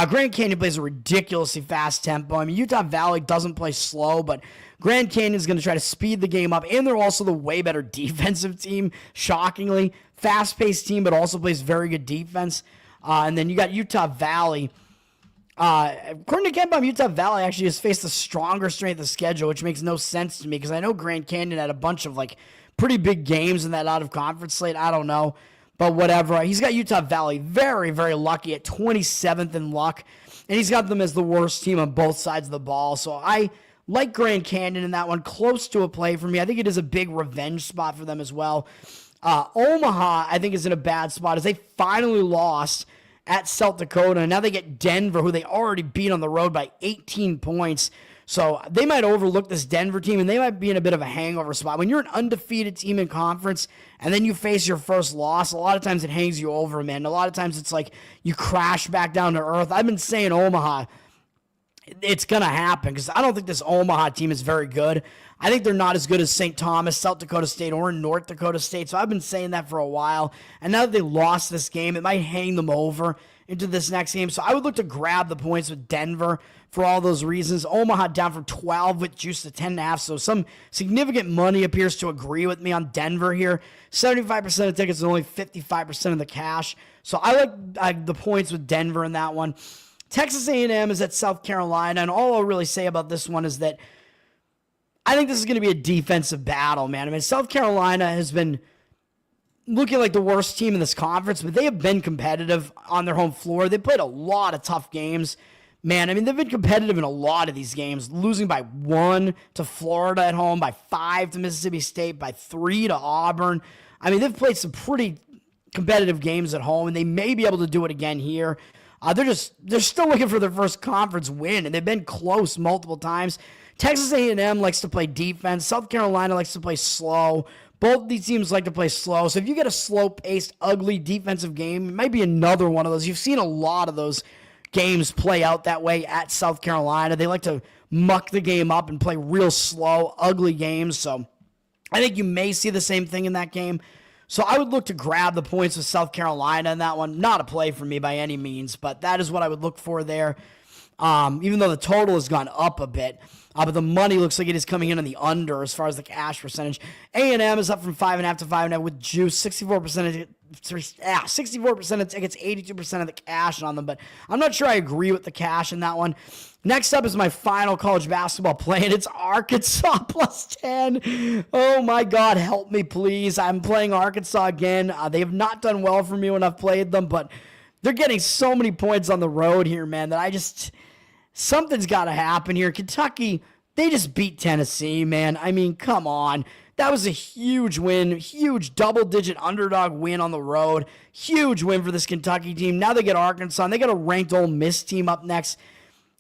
Grand Canyon plays a ridiculously fast tempo. I mean, Utah Valley doesn't play slow, but Grand Canyon is going to try to speed the game up, and they're also the way better defensive team, shockingly. Fast-paced team, but also plays very good defense. And then you got Utah Valley. According to KenPom, Utah Valley actually has faced a stronger strength of schedule, which makes no sense to me, because I know Grand Canyon had a bunch of pretty big games in that out-of-conference slate. I don't know. But whatever. He's got Utah Valley very, very lucky at 27th in luck. And he's got them as the worst team on both sides of the ball. So I like Grand Canyon in that one. Close to a play for me. I think it is a big revenge spot for them as well. Omaha, I think, is in a bad spot as they finally lost at South Dakota. And now they get Denver, who they already beat on the road by 18 points. So they might overlook this Denver team, and they might be in a bit of a hangover spot. When you're an undefeated team in conference and then you face your first loss, a lot of times it hangs you over, man. A lot of times it's like you crash back down to earth. I've been saying Omaha, it's going to happen because I don't think this Omaha team is very good. I think they're not as good as St. Thomas, South Dakota State, or North Dakota State. So I've been saying that for a while. And now that they lost this game, it might hang them over into this next game. So I would look to grab the points with Denver for all those reasons. Omaha down from 12 with juice to 10.5. So some significant money appears to agree with me on Denver here. 75% of tickets and only 55% of the cash. So I like the points with Denver in that one. Texas A&M is at South Carolina, and all I'll really say about this one is that I think this is going to be a defensive battle, man. I mean, South Carolina has been looking like the worst team in this conference, but they have been competitive on their home floor. They played a lot of tough games. Man, I mean, they've been competitive in a lot of these games, losing by 1 to Florida at home, by 5 to Mississippi State, by 3 to Auburn. I mean, they've played some pretty competitive games at home, and they may be able to do it again here. They're still looking for their first conference win, and they've been close multiple times. Texas A&M likes to play defense. South Carolina likes to play slow. Both these teams like to play slow. So if you get a slow-paced, ugly defensive game, it might be another one of those. You've seen a lot of those games play out that way at South Carolina. They like to muck the game up and play real slow, ugly games. So I think you may see the same thing in that game. So I would look to grab the points with South Carolina in that one. Not a play for me by any means, but that is what I would look for there. Even though the total has gone up a bit, but the money looks like it is coming in on the under as far as the cash percentage. A&M is up from 5.5 to 5.5 with juice, 64% of 64% of tickets, 82% of the cash on them, but I'm not sure I agree with the cash in that one. Next up is my final college basketball play, and it's Arkansas plus 10. Oh my God, help me please. I'm playing Arkansas again. They have not done well for me when I've played them, but they're getting so many points on the road here, man, that something's got to happen here. Kentucky, they just beat Tennessee, man. I mean, come on. That was a huge win, huge double-digit underdog win on the road. Huge win for this Kentucky team. Now they get Arkansas, and they got a ranked Ole Miss team up next.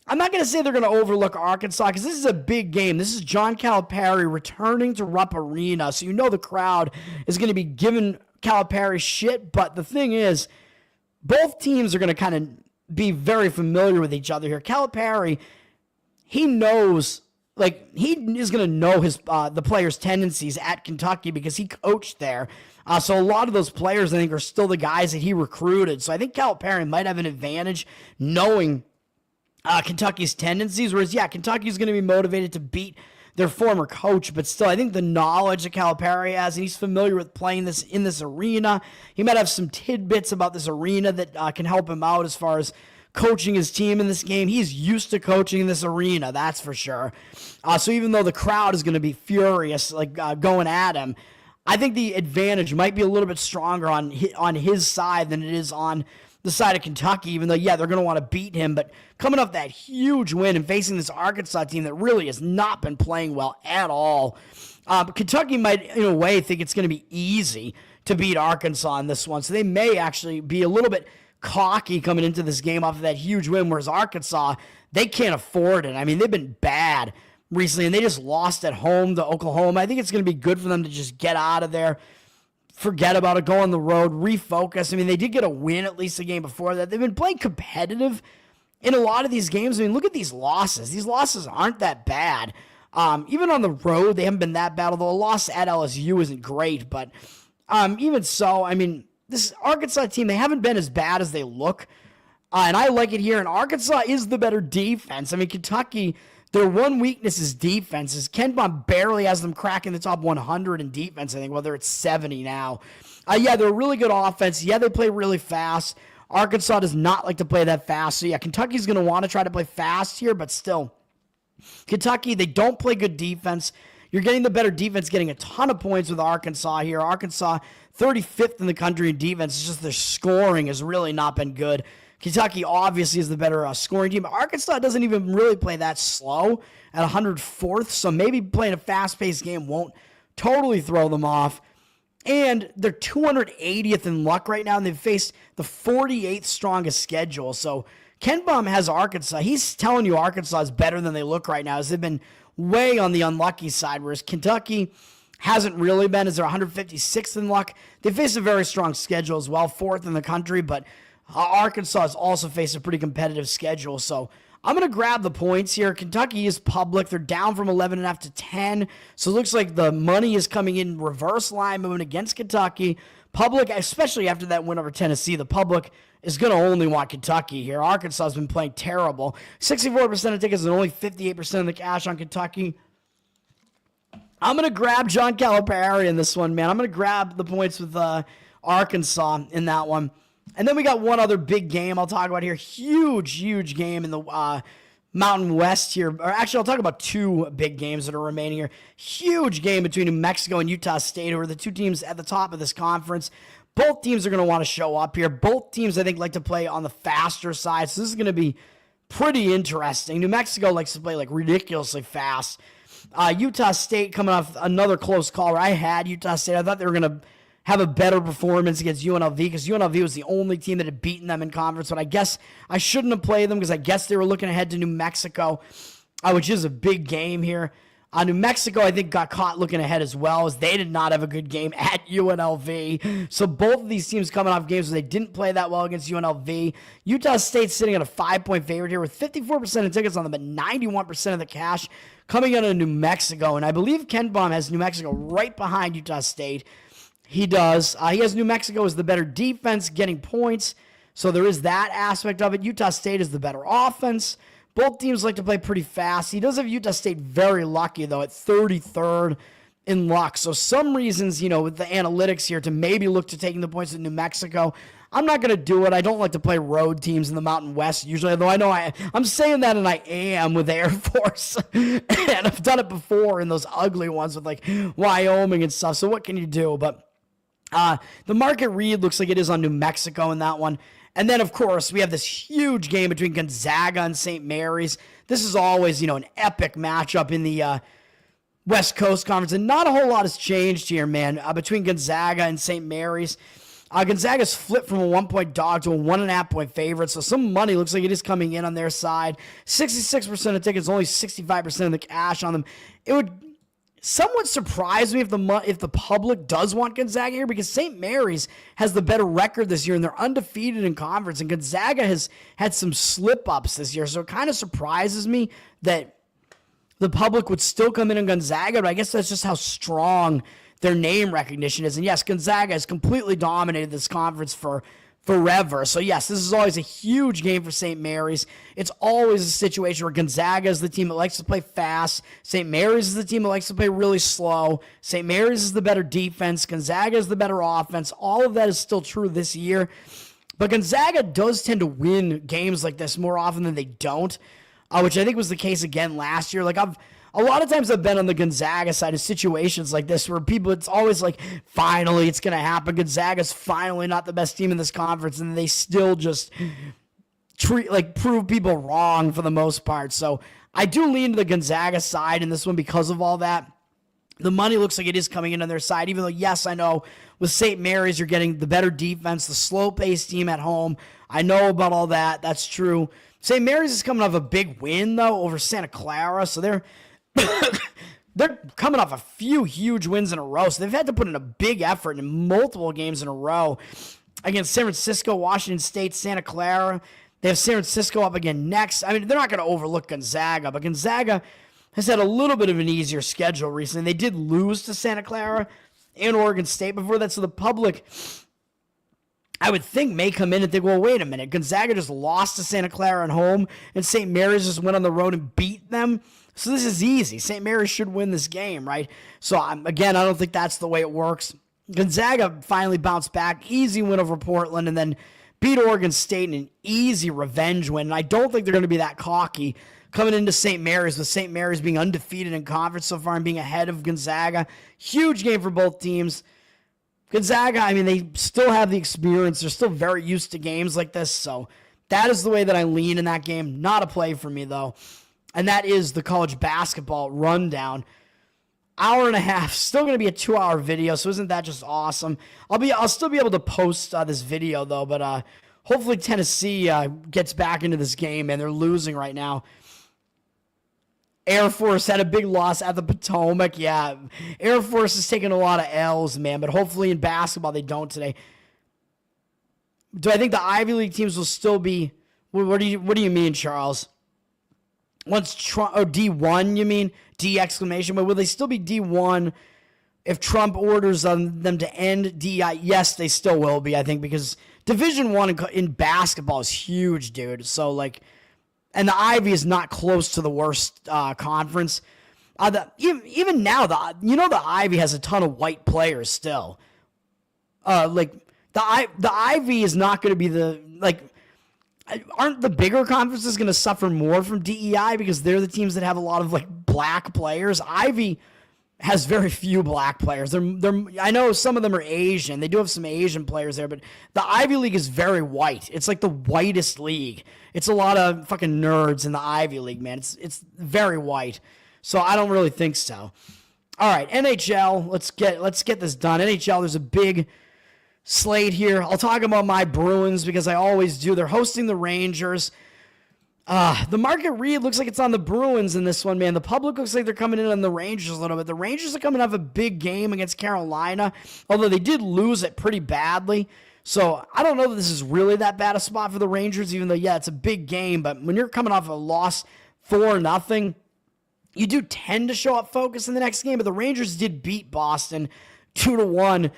I'm not going to say they're going to overlook Arkansas because this is a big game. This is John Calipari returning to Rupp Arena, so you know the crowd is going to be giving Calipari shit. But the thing is, both teams are going to kind of be very familiar with each other here. Calipari, he knows... he is going to know the players' tendencies at Kentucky because he coached there. So a lot of those players, I think, are still the guys that he recruited. So I think Calipari might have an advantage knowing Kentucky's tendencies. Whereas, Kentucky's going to be motivated to beat their former coach. But still, I think the knowledge that Calipari has, and he's familiar with playing this in this arena. He might have some tidbits about this arena that can help him out as far as coaching his team in this game. He's used to coaching in this arena, that's for sure. So even though the crowd is going to be furious, going at him, I think the advantage might be a little bit stronger on his side than it is on the side of Kentucky, even though, they're going to want to beat him. But coming off that huge win and facing this Arkansas team that really has not been playing well at all, Kentucky might, in a way, think it's going to be easy to beat Arkansas in this one. So they may actually be a little bit cocky coming into this game off of that huge win, whereas Arkansas, they can't afford it. I mean, they've been bad recently, and they just lost at home to Oklahoma. I think it's going to be good for them to just get out of there, forget about it, go on the road, refocus. I mean, they did get a win at least the game before that. They've been playing competitive in a lot of these games. I mean, look at these losses. These losses aren't that bad. Even on the road, they haven't been that bad, although a loss at LSU isn't great. But even so, I mean, this Arkansas team, they haven't been as bad as they look. And I like it here. And Arkansas is the better defense. I mean, Kentucky, their one weakness is defense. Ken Bond barely has them cracking the top 100 in defense, I think, whether it's 70 now. They're a really good offense. They play really fast. Arkansas does not like to play that fast. So, Kentucky's going to want to try to play fast here, but still. Kentucky, they don't play good defense. You're getting the better defense, getting a ton of points with Arkansas here. Arkansas, 35th in the country in defense. It's just their scoring has really not been good. Kentucky obviously is the better scoring team. Arkansas doesn't even really play that slow at 104th, so maybe playing a fast-paced game won't totally throw them off. And they're 280th in luck right now, and they've faced the 48th strongest schedule. So Ken Baum has Arkansas. He's telling you Arkansas is better than they look right now, as they've been way on the unlucky side, whereas Kentucky hasn't really been, as they're 156th in luck. They face a very strong schedule as well, 4th in the country, but Arkansas has also faced a pretty competitive schedule, so I'm going to grab the points here. Kentucky is public. They're down from 11.5 to 10, so it looks like the money is coming in reverse line movement against Kentucky. Public, especially after that win over Tennessee, the public is going to only want Kentucky here. Arkansas has been playing terrible. 64% of tickets and only 58% of the cash on Kentucky. I'm going to grab John Calipari in this one, man. I'm going to grab the points with Arkansas in that one. And then we got one other big game I'll talk about here. Huge game in the Mountain West here. Or actually, I'll talk about two big games that are remaining here. Huge game between New Mexico and Utah State, who are the two teams at the top of this conference. Both teams are going to want to show up here. Both teams, I think, like to play on the faster side. So this is going to be pretty interesting. New Mexico likes to play like ridiculously fast. Utah State coming off another close call where I had Utah State. I thought they were going to have a better performance against UNLV because UNLV was the only team that had beaten them in conference. But I guess I shouldn't have played them because I guess they were looking ahead to New Mexico, which is a big game here. New Mexico, I think, got caught looking ahead as well, as they did not have a good game at UNLV. So both of these teams coming off games where they didn't play that well against UNLV. Utah State's sitting at a 5-point favorite here with 54% of tickets on them, but 91% of the cash coming out of New Mexico. And I believe Ken Baum has New Mexico right behind Utah State. He does. He has New Mexico as the better defense, getting points. So there is that aspect of it. Utah State is the better offense. Both teams like to play pretty fast. He does have Utah State very lucky, though, at 33rd in luck. So some reasons, with the analytics here to maybe look to taking the points at New Mexico. I'm not going to do it. I don't like to play road teams in the Mountain West usually, although I know I'm saying that, and I am with the Air Force. And I've done it before in those ugly ones with, like, Wyoming and stuff. So what can you do? But the market read looks like it is on New Mexico in that one. And then, of course, we have this huge game between Gonzaga and St. Mary's. This is always, an epic matchup in the West Coast Conference. And not a whole lot has changed here, man, between Gonzaga and St. Mary's. Gonzaga's flipped from a 1-point dog to a 1.5-point favorite. So some money looks like it is coming in on their side. 66% of tickets, only 65% of the cash on them. It would somewhat surprise me if the public does want Gonzaga here, because St. Mary's has the better record this year and they're undefeated in conference, and Gonzaga has had some slip-ups this year, so it kind of surprises me that the public would still come in on Gonzaga, but I guess that's just how strong their name recognition is. And yes, Gonzaga has completely dominated this conference for forever. So yes, this is always a huge game for St. Mary's. It's always a situation where Gonzaga is the team that likes to play fast. St. Mary's is the team that likes to play really slow. St. Mary's is the better defense. Gonzaga is the better offense. All of that is still true this year. But Gonzaga does tend to win games like this more often than they don't, which I think was the case again last year. Like a lot of times I've been on the Gonzaga side of situations like this where it's always like, finally it's going to happen. Gonzaga's finally not the best team in this conference, and they still just prove people wrong for the most part. So I do lean to the Gonzaga side in this one because of all that. The money looks like it is coming in on their side, even though, yes, I know with St. Mary's you're getting the better defense, the slow-paced team at home. I know about all that. That's true. St. Mary's is coming off a big win, though, over Santa Clara, so they're coming off a few huge wins in a row, so they've had to put in a big effort in multiple games in a row against San Francisco, Washington State, Santa Clara. They have San Francisco up again next. I mean, they're not going to overlook Gonzaga, but Gonzaga has had a little bit of an easier schedule recently. They did lose to Santa Clara and Oregon State before that, so the public, I would think, may come in and think, well, wait a minute. Gonzaga just lost to Santa Clara at home, and St. Mary's just went on the road and beat them. So this is easy. St. Mary's should win this game, right? So, again, I don't think that's the way it works. Gonzaga finally bounced back. Easy win over Portland, and then beat Oregon State in an easy revenge win. And I don't think they're going to be that cocky coming into St. Mary's, with St. Mary's being undefeated in conference so far and being ahead of Gonzaga. Huge game for both teams. Gonzaga, I mean, they still have the experience. They're still very used to games like this. So that is the way that I lean in that game. Not a play for me, though. And that is the college basketball rundown. Hour and a half, still going to be a 2-hour video, so isn't that just awesome? I'll still be able to post this video, though, but hopefully Tennessee gets back into this game, and they're losing right now. Air Force had a big loss at the Potomac. Yeah, Air Force is taking a lot of L's, man, but hopefully in basketball they don't today. Do I think the Ivy League teams will still be... What do you mean, Charles? Once Trump... Oh, D1, you mean? D exclamation. But will they still be D1 if Trump orders them to end DI? Yes, they still will be, I think, because Division I in basketball is huge, dude. So, like... And the Ivy is not close to the worst conference. Even now, the Ivy has a ton of white players still. The Ivy is not going to be aren't the bigger conferences going to suffer more from DEI because they're the teams that have a lot of black players? Ivy has very few black players. I know some of them are Asian. They do have some Asian players there, but the Ivy League is very white. It's like the whitest league. It's a lot of fucking nerds in the Ivy League, man. It's very white. So I don't really think so. All right, NHL, let's get this done. NHL, there's a big slate here. I'll talk about my Bruins because I always do. They're hosting the Rangers. The market read looks like it's on the Bruins in this one, man. The public looks like they're coming in on the Rangers a little bit. The Rangers are coming off a big game against Carolina, although they did lose it pretty badly. So I don't know that this is really that bad a spot for the Rangers, even though, yeah, it's a big game. But when you're coming off a loss 4-0, you do tend to show up focus in the next game. But the Rangers did beat Boston 2-1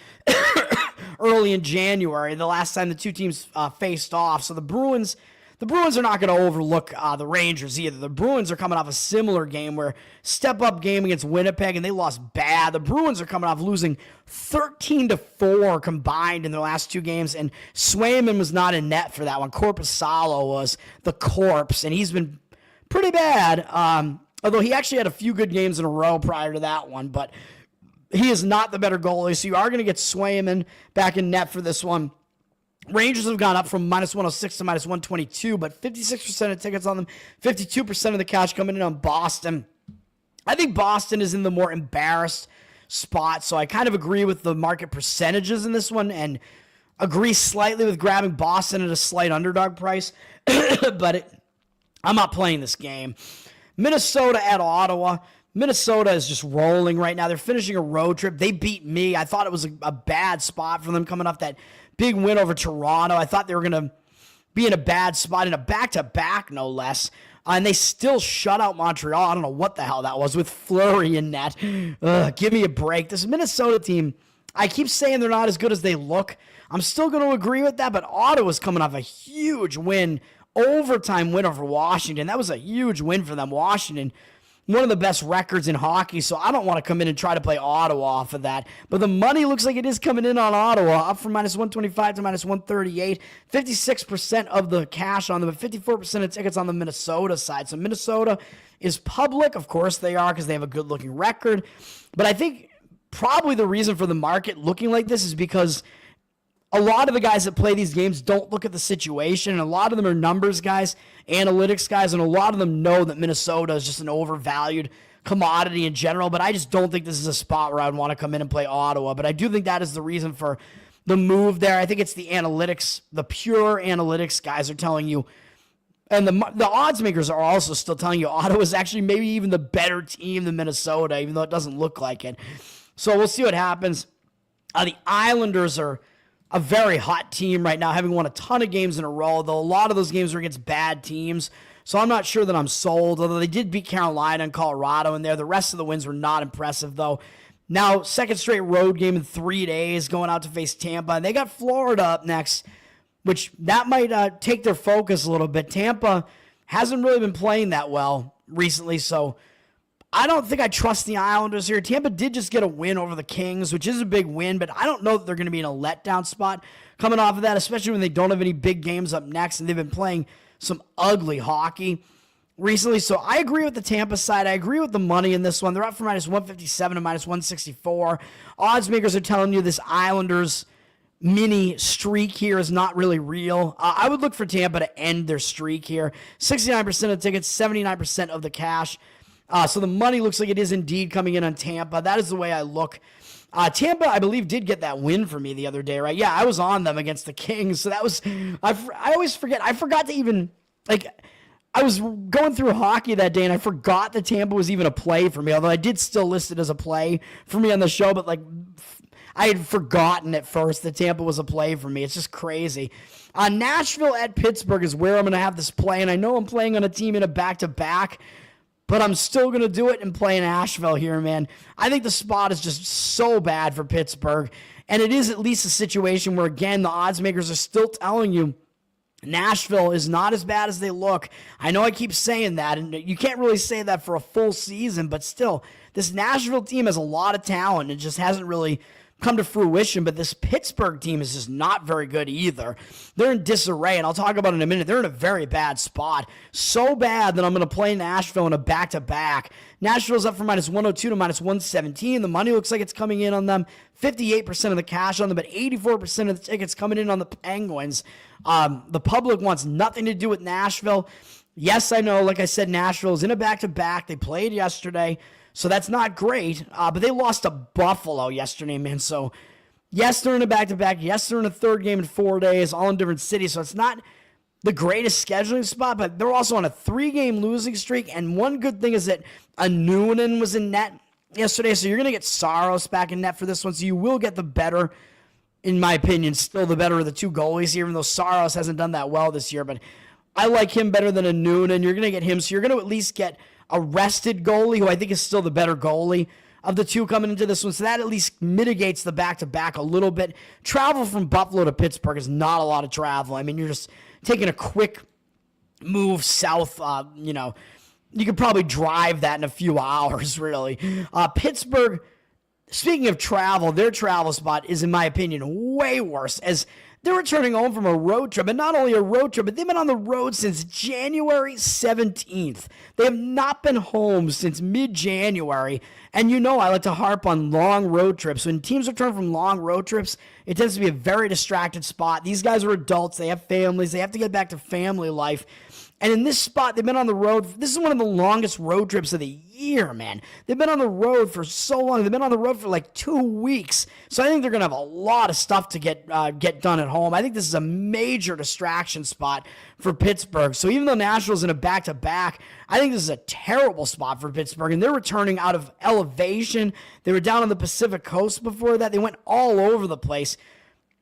early in January, the last time the two teams faced off. So the Bruins are not going to overlook the Rangers either. The Bruins are coming off a similar game where step-up game against Winnipeg, and they lost bad. The Bruins are coming off losing 13-4 combined in their last two games, and Swayman was not in net for that one. Korpisalo was the corpse, and he's been pretty bad, although he actually had a few good games in a row prior to that one, but he is not the better goalie, so you are going to get Swayman back in net for this one. Rangers have gone up from -106 to -122, but 56% of tickets on them, 52% of the cash coming in on Boston. I think Boston is in the more embarrassed spot, so I kind of agree with the market percentages in this one and agree slightly with grabbing Boston at a slight underdog price, but I'm not playing this game. Minnesota at Ottawa. Minnesota is just rolling right now. They're finishing a road trip. They beat me. I thought it was a bad spot for them coming off that big win over Toronto. I thought they were going to be in a bad spot in a back-to-back, no less. And they still shut out Montreal. I don't know what the hell that was with Fleury in net. Give me a break. This Minnesota team, I keep saying they're not as good as they look. I'm still going to agree with that, but Ottawa's coming off a huge win, overtime win over Washington. That was a huge win for them. Washington, one of the best records in hockey, so I don't want to come in and try to play Ottawa off of that. But the money looks like it is coming in on Ottawa, up from -125 to -138. 56% of the cash on them, but 54% of tickets on the Minnesota side. So Minnesota is public. Of course they are because they have a good-looking record. But I think probably the reason for the market looking like this is because a lot of the guys that play these games don't look at the situation, and a lot of them are numbers guys, analytics guys, and a lot of them know that Minnesota is just an overvalued commodity in general, but I just don't think this is a spot where I'd want to come in and play Ottawa, but I do think that is the reason for the move there. I think it's the analytics, the pure analytics guys are telling you, and the odds makers are also still telling you Ottawa is actually maybe even the better team than Minnesota, even though it doesn't look like it. So we'll see what happens. The Islanders are a very hot team right now, having won a ton of games in a row, though a lot of those games are against bad teams. So I'm not sure that I'm sold, although they did beat Carolina and Colorado in there. The rest of the wins were not impressive, though. Now, second straight road game in 3 days, going out to face Tampa. And they got Florida up next, which that might take their focus a little bit. Tampa hasn't really been playing that well recently, so I don't think I trust the Islanders here. Tampa did just get a win over the Kings, which is a big win, but I don't know that they're going to be in a letdown spot coming off of that, especially when they don't have any big games up next, and they've been playing some ugly hockey recently. So I agree with the Tampa side. I agree with the money in this one. They're up from -157 to -164. Odds makers are telling you this Islanders mini streak here is not really real. I would look for Tampa to end their streak here. 69% of tickets, 79% of the cash. So the money looks like it is indeed coming in on Tampa. That is the way I look Tampa, I believe, did get that win for me the other day, right? Yeah, I was on them against the Kings, so that was, I always forget. I forgot to even, like, I was going through hockey that day, and I forgot that Tampa was even a play for me, although I did still list it as a play for me on the show, but, like, I had forgotten at first that Tampa was a play for me. It's just crazy. Nashville at Pittsburgh is where I'm going to have this play, and I know I'm playing on a team in a back-to-back, but I'm still going to do it and play in Nashville here, man. I think the spot is just so bad for Pittsburgh, and it is at least a situation where, again, the odds makers are still telling you Nashville is not as bad as they look. I know I keep saying that, and you can't really say that for a full season, but still, this Nashville team has a lot of talent. It just hasn't really come to fruition, but this Pittsburgh team is just not very good either. They're in disarray, and I'll talk about it in a minute. They're in a very bad spot. So bad that I'm going to play Nashville in a back-to-back. Nashville's up from minus 102 to minus 117. The money looks like it's coming in on them. 58% of the cash on them, but 84% of the tickets coming in on the Penguins. The public wants nothing to do with Nashville. Yes, I know, like I said, Nashville is in a back-to-back. They played yesterday. So that's not great, but they lost to Buffalo yesterday, man. So, yes, they're in a back-to-back. Yes, they're in a third game in 4 days, all in different cities. So it's not the greatest scheduling spot, but they're also on a 3-game losing streak. And one good thing is that a Noonan was in net yesterday, so you're going to get Saros back in net for this one. So you will get the better, in my opinion, still the better of the two goalies here, even though Saros hasn't done that well this year. But I like him better than a Noonan. You're going to get him, so you're going to at least get a rested goalie, who I think is still the better goalie of the two coming into this one. So that at least mitigates the back-to-back a little bit. Travel from Buffalo to Pittsburgh is not a lot of travel. I mean, you're just taking a quick move south. You could probably drive that in a few hours, really. Pittsburgh, speaking of travel, their travel spot is, in my opinion, way worse, as they're returning home from a road trip, and not only a road trip, but they've been on the road since January 17th. They have not been home since mid-January, and you know I like to harp on long road trips. When teams return from long road trips, it tends to be a very distracted spot. These guys are adults. They have families. They have to get back to family life. And in this spot, they've been on the road. This is one of the longest road trips of the year, man. They've been on the road for so long. They've been on the road for like 2 weeks. So I think they're going to have a lot of stuff to get done at home. I think this is a major distraction spot for Pittsburgh. So even though Nashville's in a back-to-back, I think this is a terrible spot for Pittsburgh. And they're returning out of elevation. They were down on the Pacific Coast before that. They went all over the place.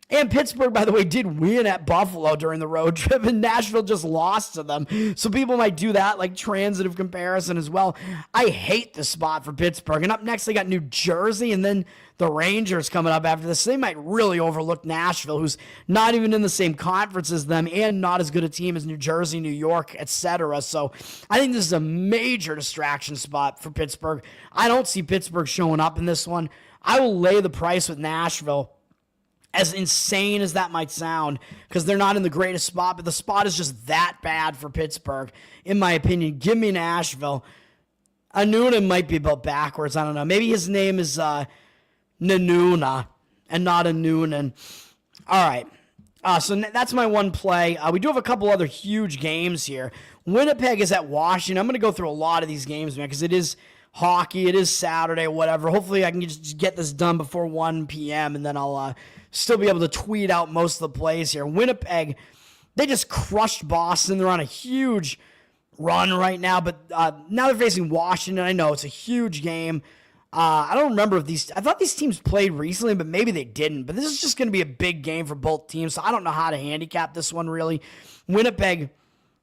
And Pittsburgh, by the way, did win at Buffalo during the road trip, and Nashville just lost to them. So people might do that, like transitive comparison as well. I hate the spot for Pittsburgh. And up next, they got New Jersey, and then the Rangers coming up after this. They might really overlook Nashville, who's not even in the same conference as them and not as good a team as New Jersey, New York, etc. So I think this is a major distraction spot for Pittsburgh. I don't see Pittsburgh showing up in this one. I will lay the price with Nashville. As insane as that might sound, because they're not in the greatest spot, but the spot is just that bad for Pittsburgh, in my opinion. Give me Nashville. A Noonan might be built backwards. I don't know. Maybe his name is Nanuna and not a Noonan. All right. So that's my one play. We do have a couple other huge games here. Winnipeg is at Washington. I'm going to go through a lot of these games, man, because it is hockey. It is Saturday, whatever. Hopefully I can just get this done before 1 p.m., and then I'll still be able to tweet out most of the plays here. Winnipeg, they just crushed Boston. They're on a huge run right now, but now they're facing Washington. I know it's a huge game. I don't remember if I thought these teams played recently, but maybe they didn't. But this is just going to be a big game for both teams, so I don't know how to handicap this one, really. Winnipeg,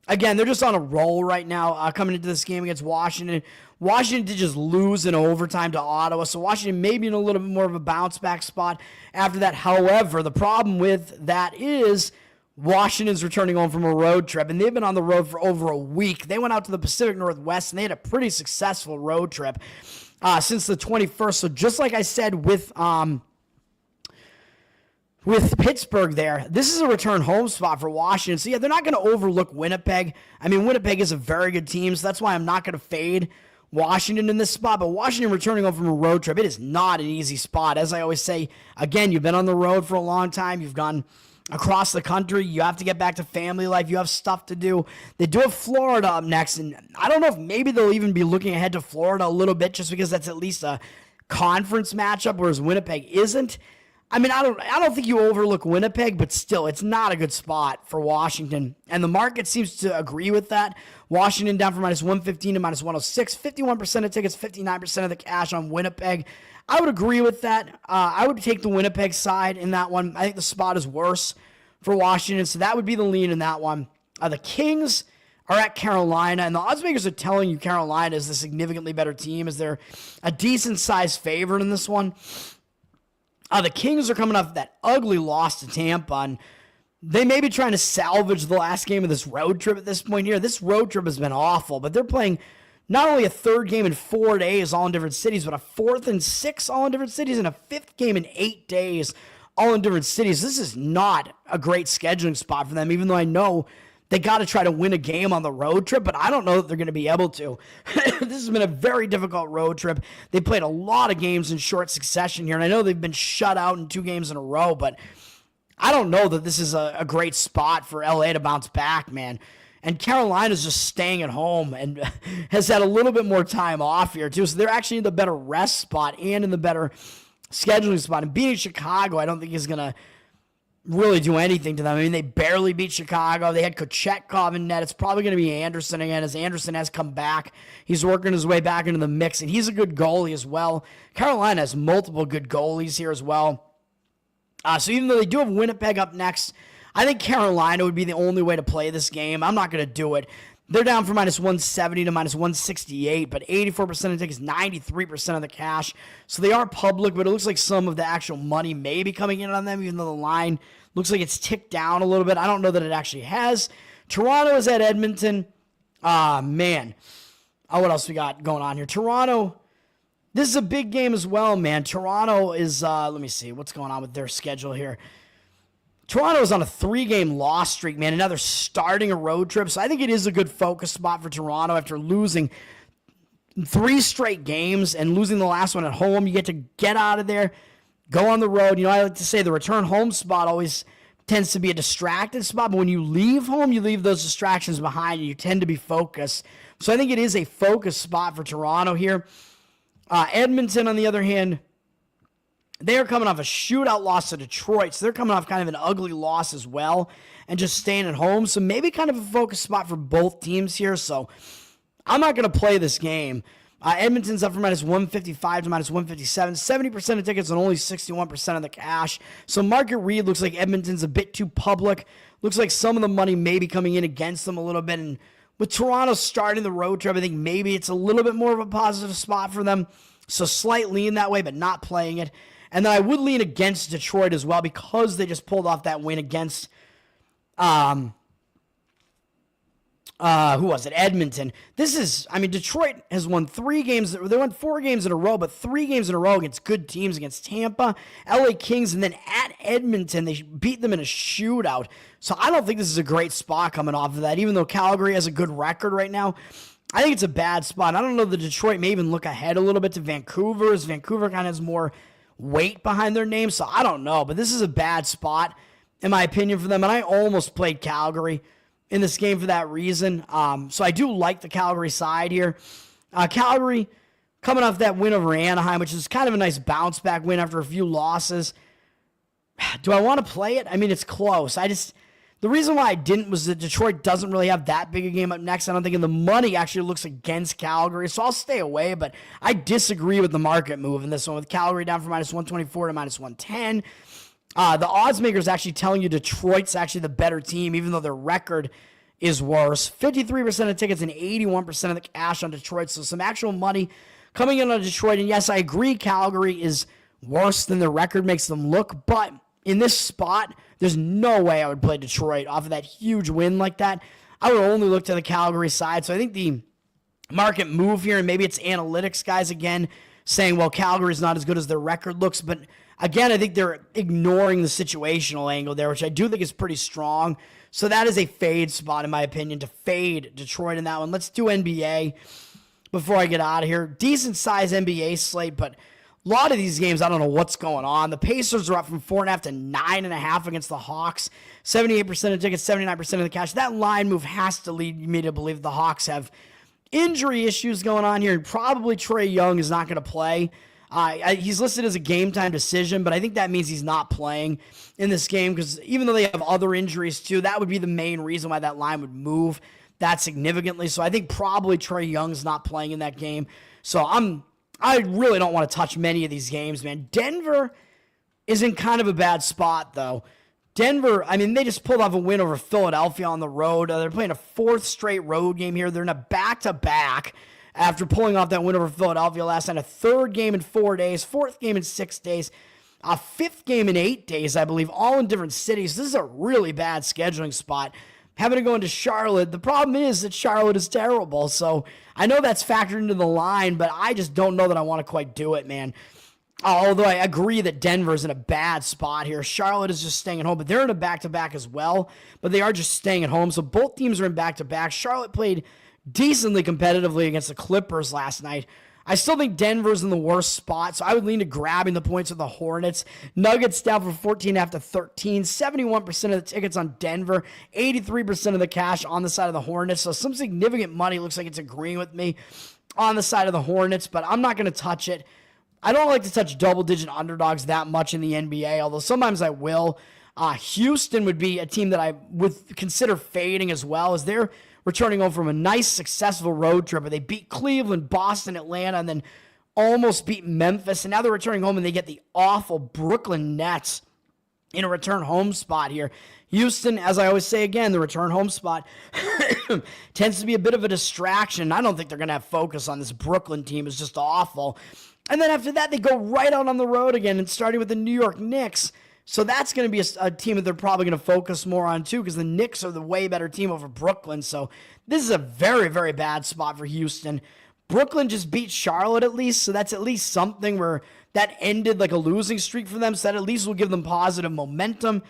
again, they're just on a roll right now coming into this game against Washington. Washington did just lose in overtime to Ottawa, so Washington may be in a little bit more of a bounce-back spot after that. However, the problem with that is Washington's returning home from a road trip, and they've been on the road for over a week. They went out to the Pacific Northwest, and they had a pretty successful road trip since the 21st. So just like I said with Pittsburgh there, this is a return home spot for Washington. So, yeah, they're not going to overlook Winnipeg. I mean, Winnipeg is a very good team, so that's why I'm not going to fade Washington in this spot. But Washington returning home from a road trip, it is not an easy spot. As I always say, again, you've been on the road for a long time. You've gone across the country. You have to get back to family life. You have stuff to do. They do have Florida up next, and I don't know if maybe they'll even be looking ahead to Florida a little bit just because that's at least a conference matchup, whereas Winnipeg isn't. I mean, I don't think you overlook Winnipeg, but still, it's not a good spot for Washington. And the market seems to agree with that. Washington down from -115 to -106. 51% of tickets, 59% of the cash on Winnipeg. I would agree with that. I would take the Winnipeg side in that one. I think the spot is worse for Washington, so that would be the lean in that one. The Kings are at Carolina, and the odds makers are telling you Carolina is the significantly better team, as they're a decent-sized favorite in this one. The Kings are coming off that ugly loss to Tampa, and they may be trying to salvage the last game of this road trip at this point here. This road trip has been awful, but they're playing not only a third game in 4 days, all in different cities, but a fourth and 6, all in different cities, and a fifth game in 8 days, all in different cities. This is not a great scheduling spot for them, even though I know they got to try to win a game on the road trip, but I don't know that they're going to be able to. This has been a very difficult road trip. They played a lot of games in short succession here, and I know they've been shut out in 2 games in a row, but I don't know that this is a great spot for LA to bounce back, man. And Carolina's just staying at home and has had a little bit more time off here, too, so they're actually in the better rest spot and in the better scheduling spot. And beating Chicago, I don't think is going to really do anything to them. I mean, they barely beat Chicago. They had Kochetkov in net. It's probably going to be Anderson again, as Anderson has come back. He's working his way back into the mix, and he's a good goalie as well. Carolina has multiple good goalies here as well. So even though they do have Winnipeg up next, I think Carolina would be the only way to play this game. I'm not going to do it. They're down from -170 to -168, but 84% of tickets, 93% of the cash. So they are public, but it looks like some of the actual money may be coming in on them, even though the line looks like it's ticked down a little bit. I don't know that it actually has. Toronto is at Edmonton. Man. What else we got going on here? Toronto, this is a big game as well, man. Toronto is, let me see, what's going on with their schedule here. Toronto is on a 3-game loss streak, man, and now they're starting a road trip, so I think it is a good focus spot for Toronto after losing 3 straight games and losing the last one at home. You get out of there, go on the road. You know, I like to say the return home spot always tends to be a distracted spot, but when you leave home, you leave those distractions behind, and you tend to be focused. So I think it is a focus spot for Toronto here. Edmonton, on the other hand, they are coming off a shootout loss to Detroit, so they're coming off kind of an ugly loss as well and just staying at home. So maybe kind of a focus spot for both teams here. So I'm not going to play this game. Edmonton's up from -155 to -157. 70% of tickets and only 61% of the cash. So market read looks like Edmonton's a bit too public. Looks like some of the money may be coming in against them a little bit. And with Toronto starting the road trip, I think maybe it's a little bit more of a positive spot for them. So slight lean that way, but not playing it. And then I would lean against Detroit as well because they just pulled off that win against, who was it? Edmonton. Detroit has won 3 games. They won 4 games in a row, but 3 games in a row against good teams, against Tampa, LA Kings, and then at Edmonton, they beat them in a shootout. So I don't think this is a great spot coming off of that, even though Calgary has a good record right now. I think it's a bad spot. I don't know that Detroit may even look ahead a little bit to Vancouver, as Vancouver kind of has more weight behind their name, so I don't know, but this is a bad spot in my opinion for them, and I almost played Calgary in this game for that reason. So I do like the Calgary side here. Calgary coming off that win over Anaheim, which is kind of a nice bounce back win after a few losses. Do I want to play it? I mean, it's close. The reason why I didn't was that Detroit doesn't really have that big a game up next. I don't think, and the money actually looks against Calgary, so I'll stay away, but I disagree with the market move in this one, with Calgary down from -124 to -110. The odds maker is actually telling you Detroit's actually the better team, even though their record is worse. 53% of tickets and 81% of the cash on Detroit, so some actual money coming in on Detroit. And yes, I agree Calgary is worse than their record makes them look, but in this spot, there's no way I would play Detroit off of that huge win like that. I would only look to the Calgary side. So I think the market move here, and maybe it's analytics guys again saying, well, Calgary's not as good as their record looks. But again, I think they're ignoring the situational angle there, which I do think is pretty strong. So that is a fade spot, in my opinion, to fade Detroit in that one. Let's do NBA before I get out of here. Decent size NBA slate, but a lot of these games, I don't know what's going on. The Pacers are up from 4.5 to 9.5 against the Hawks. 78% of tickets, 79% of the cash. That line move has to lead me to believe the Hawks have injury issues going on here, and probably Trae Young is not going to play. He's listed as a game time decision, but I think that means he's not playing in this game because even though they have other injuries too, that would be the main reason why that line would move that significantly. So I think probably Trae Young's not playing in that game. So I really don't want to touch many of these games, man. Denver is in kind of a bad spot, though. Denver, I mean, they just pulled off a win over Philadelphia on the road. They're playing a fourth straight road game here. They're in a back-to-back after pulling off that win over Philadelphia last night. A third game in 4 days, fourth game in 6 days, a fifth game in 8 days, I believe, all in different cities. This is a really bad scheduling spot. Having to go into Charlotte. The problem is that Charlotte is terrible, so I know that's factored into the line, but I just don't know that I want to quite do it, man. Although I agree that Denver's in a bad spot here. Charlotte is just staying at home, but they're in a back-to-back as well, but they are just staying at home, so both teams are in back-to-back. Charlotte played decently competitively against the Clippers last night. I still think Denver's in the worst spot, so I would lean to grabbing the points with the Hornets. Nuggets down from 14 after 13. 71% of the tickets on Denver. 83% of the cash on the side of the Hornets. So some significant money looks like it's agreeing with me on the side of the Hornets, but I'm not going to touch it. I don't like to touch double-digit underdogs that much in the NBA, although sometimes I will. Houston would be a team that I would consider fading as well, as they're returning home from a nice, successful road trip where they beat Cleveland, Boston, Atlanta, and then almost beat Memphis. And now they're returning home and they get the awful Brooklyn Nets in a return home spot here. Houston, as I always say again, the return home spot tends to be a bit of a distraction. I don't think they're going to have focus on this Brooklyn team. It's just awful. And then after that, they go right out on the road again, and starting with the New York Knicks. So that's going to be a team that they're probably going to focus more on too, because the Knicks are the way better team over Brooklyn. So this is a very, very bad spot for Houston. Brooklyn just beat Charlotte at least, so that's at least something where that ended like a losing streak for them, so that at least will give them positive momentum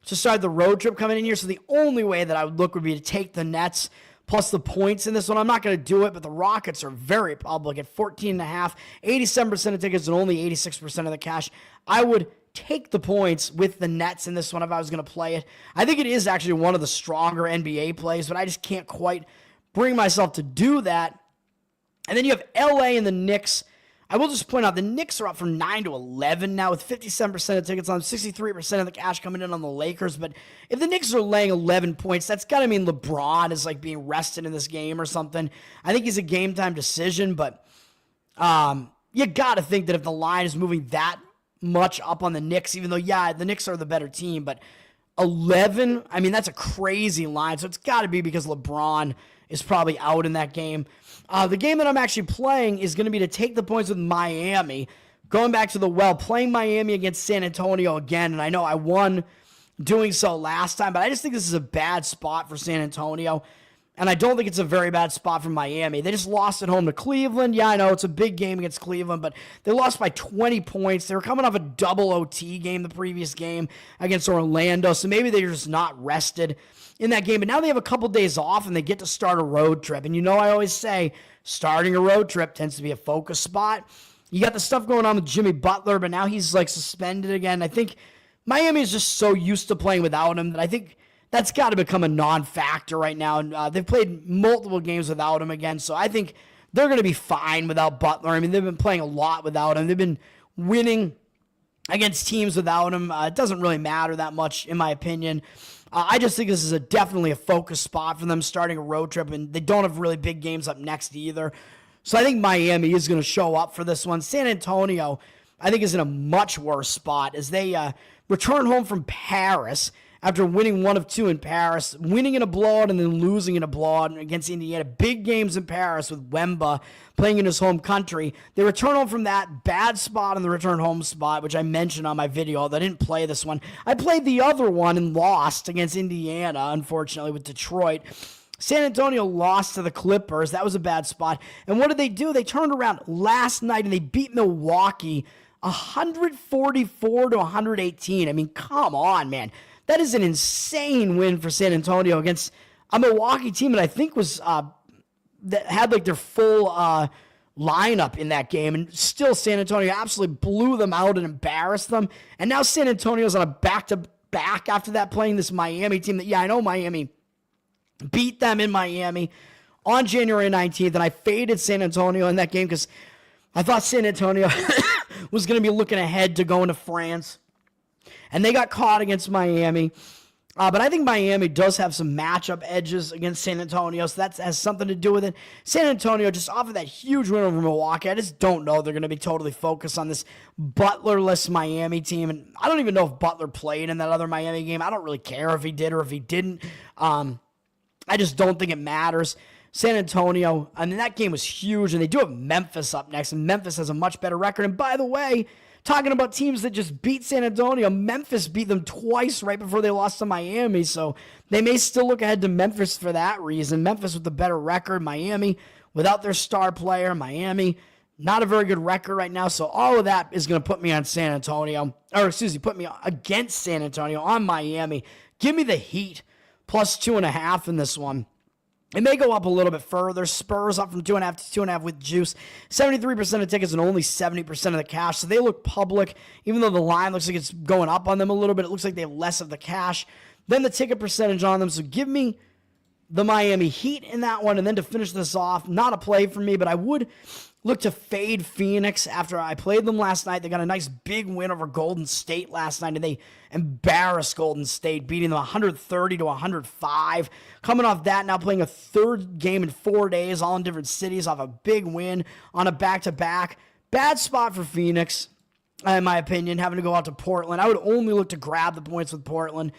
to start the road trip coming in here. So the only way that I would look would be to take the Nets plus the points in this one. I'm not going to do it, but the Rockets are very public at 14.5, 87% of tickets and only 86% of the cash. I would take the points with the Nets in this one if I was going to play it. I think it is actually one of the stronger NBA plays, but I just can't quite bring myself to do that. And then you have LA and the Knicks. I will just point out the Knicks are up from 9 to 11 now with 57% of tickets on, 63% of the cash coming in on the Lakers. But if the Knicks are laying 11 points, that's got to mean LeBron is like being rested in this game or something. I think he's a game time decision, but you got to think that if the line is moving that much up on the Knicks, even though, yeah, the Knicks are the better team, but 11, I mean, that's a crazy line. So it's got to be because LeBron is probably out in that game. The game that I'm actually playing is going to be to take the points with Miami. Going back to the well, playing Miami against San Antonio again, and I know I won doing so last time, but I just think this is a bad spot for San Antonio, and I don't think it's a very bad spot for Miami. They just lost at home to Cleveland. Yeah, I know it's a big game against Cleveland, but they lost by 20 points. They were coming off a double OT game the previous game against Orlando, so maybe they're just not rested in that game. But now they have a couple days off, and they get to start a road trip. And you know I always say starting a road trip tends to be a focus spot. You got the stuff going on with Jimmy Butler, but now he's like suspended again. I think Miami is just so used to playing without him that I think that's got to become a non-factor right now. And they've played multiple games without him again, so I think they're going to be fine without Butler. I mean, they've been playing a lot without him. They've been winning against teams without him. It doesn't really matter that much, in my opinion. I just think this is definitely a focus spot for them starting a road trip, and they don't have really big games up next either. So I think Miami is going to show up for this one. San Antonio, I think, is in a much worse spot as they return home from Paris after winning 1 of 2 in Paris, winning in a blowout and then losing in a blowout against Indiana. Big games in Paris with Wemba playing in his home country. They return home from that bad spot in the return home spot, which I mentioned on my video, although I didn't play this one. I played the other one and lost against Indiana, unfortunately, with Detroit. San Antonio lost to the Clippers. That was a bad spot. And what did they do? They turned around last night and they beat Milwaukee 144 to 118. I mean, come on, man. That is an insane win for San Antonio against a Milwaukee team that I think was that had like their full lineup in that game, and still San Antonio absolutely blew them out and embarrassed them. And now San Antonio's on a back-to-back after that, playing this Miami team that, yeah, I know Miami beat them in Miami on January 19th, and I faded San Antonio in that game because I thought San Antonio was going to be looking ahead to going to France. And they got caught against Miami. But I think Miami does have some matchup edges against San Antonio, so that has something to do with it. San Antonio, just off of that huge win over Milwaukee, I just don't know they're going to be totally focused on this Butler-less Miami team. And I don't even know if Butler played in that other Miami game. I don't really care if he did or if he didn't. I just don't think it matters. San Antonio, I mean, that game was huge, and they do have Memphis up next, and Memphis has a much better record. And by the way, talking about teams that just beat San Antonio, Memphis beat them twice right before they lost to Miami, so they may still look ahead to Memphis for that reason. Memphis with the better record, Miami without their star player, Miami not a very good record right now, so all of that is going to put me on San Antonio, put me against San Antonio on Miami. Give me the Heat plus 2.5 in this one. It may go up a little bit further. Spurs up from 2.5 to 2.5 with juice. 73% of tickets and only 70% of the cash. So they look public. Even though the line looks like it's going up on them a little bit, it looks like they have less of the cash than the ticket percentage on them. So give me the Miami Heat in that one. And then to finish this off, not a play for me, but I would look to fade Phoenix after I played them last night. They got a nice big win over Golden State last night, and they embarrassed Golden State, beating them 130 to 105. Coming off that, now playing a third game in 4 days, all in different cities, off a big win on a back-to-back. Bad spot for Phoenix, in my opinion, having to go out to Portland. I would only look to grab the points with Portland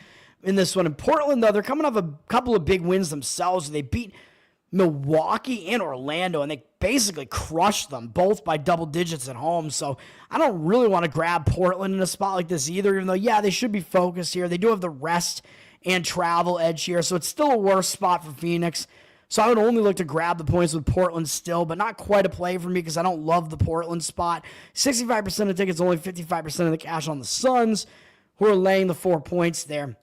in this one. In Portland, though, they're coming off a couple of big wins themselves. They beat Milwaukee and Orlando, and they basically crushed them both by double digits at home. So I don't really want to grab Portland in a spot like this either, even though, yeah, they should be focused here. They do have the rest and travel edge here, so it's still a worse spot for Phoenix. So I would only look to grab the points with Portland still, but not quite a play for me because I don't love the Portland spot. 65% of tickets, only 55% of the cash on the Suns, who are laying the 4 points there.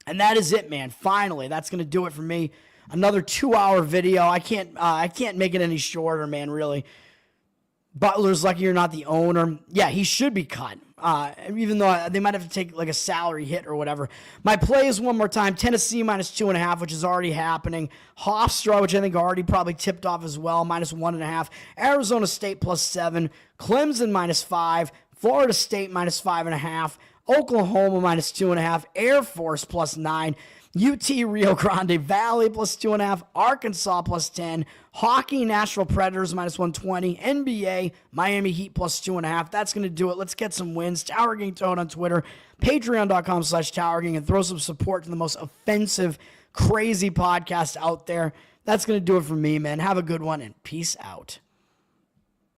And that is it, man. Finally, that's going to do it for me. Another 2-hour video. I can't make it any shorter, man, really. Butler's lucky you're not the owner. Yeah, he should be cut. Even though they might have to take like a salary hit or whatever. My plays one more time. Tennessee minus 2.5, which is already happening. Hofstra, which I think already probably tipped off as well, minus 1.5. Arizona State plus 7. Clemson minus 5. Florida State minus 5.5. Oklahoma minus 2.5. Air Force plus 9. UT-Rio Grande Valley plus 2.5, Arkansas plus 10, Hockey Nashville Predators minus 120, NBA Miami Heat plus 2.5. That's going to do it. Let's get some wins. Tower Gang Toad on Twitter, patreon.com/Tower Gang, and throw some support to the most offensive, crazy podcast out there. That's going to do it for me, man. Have a good one, and peace out.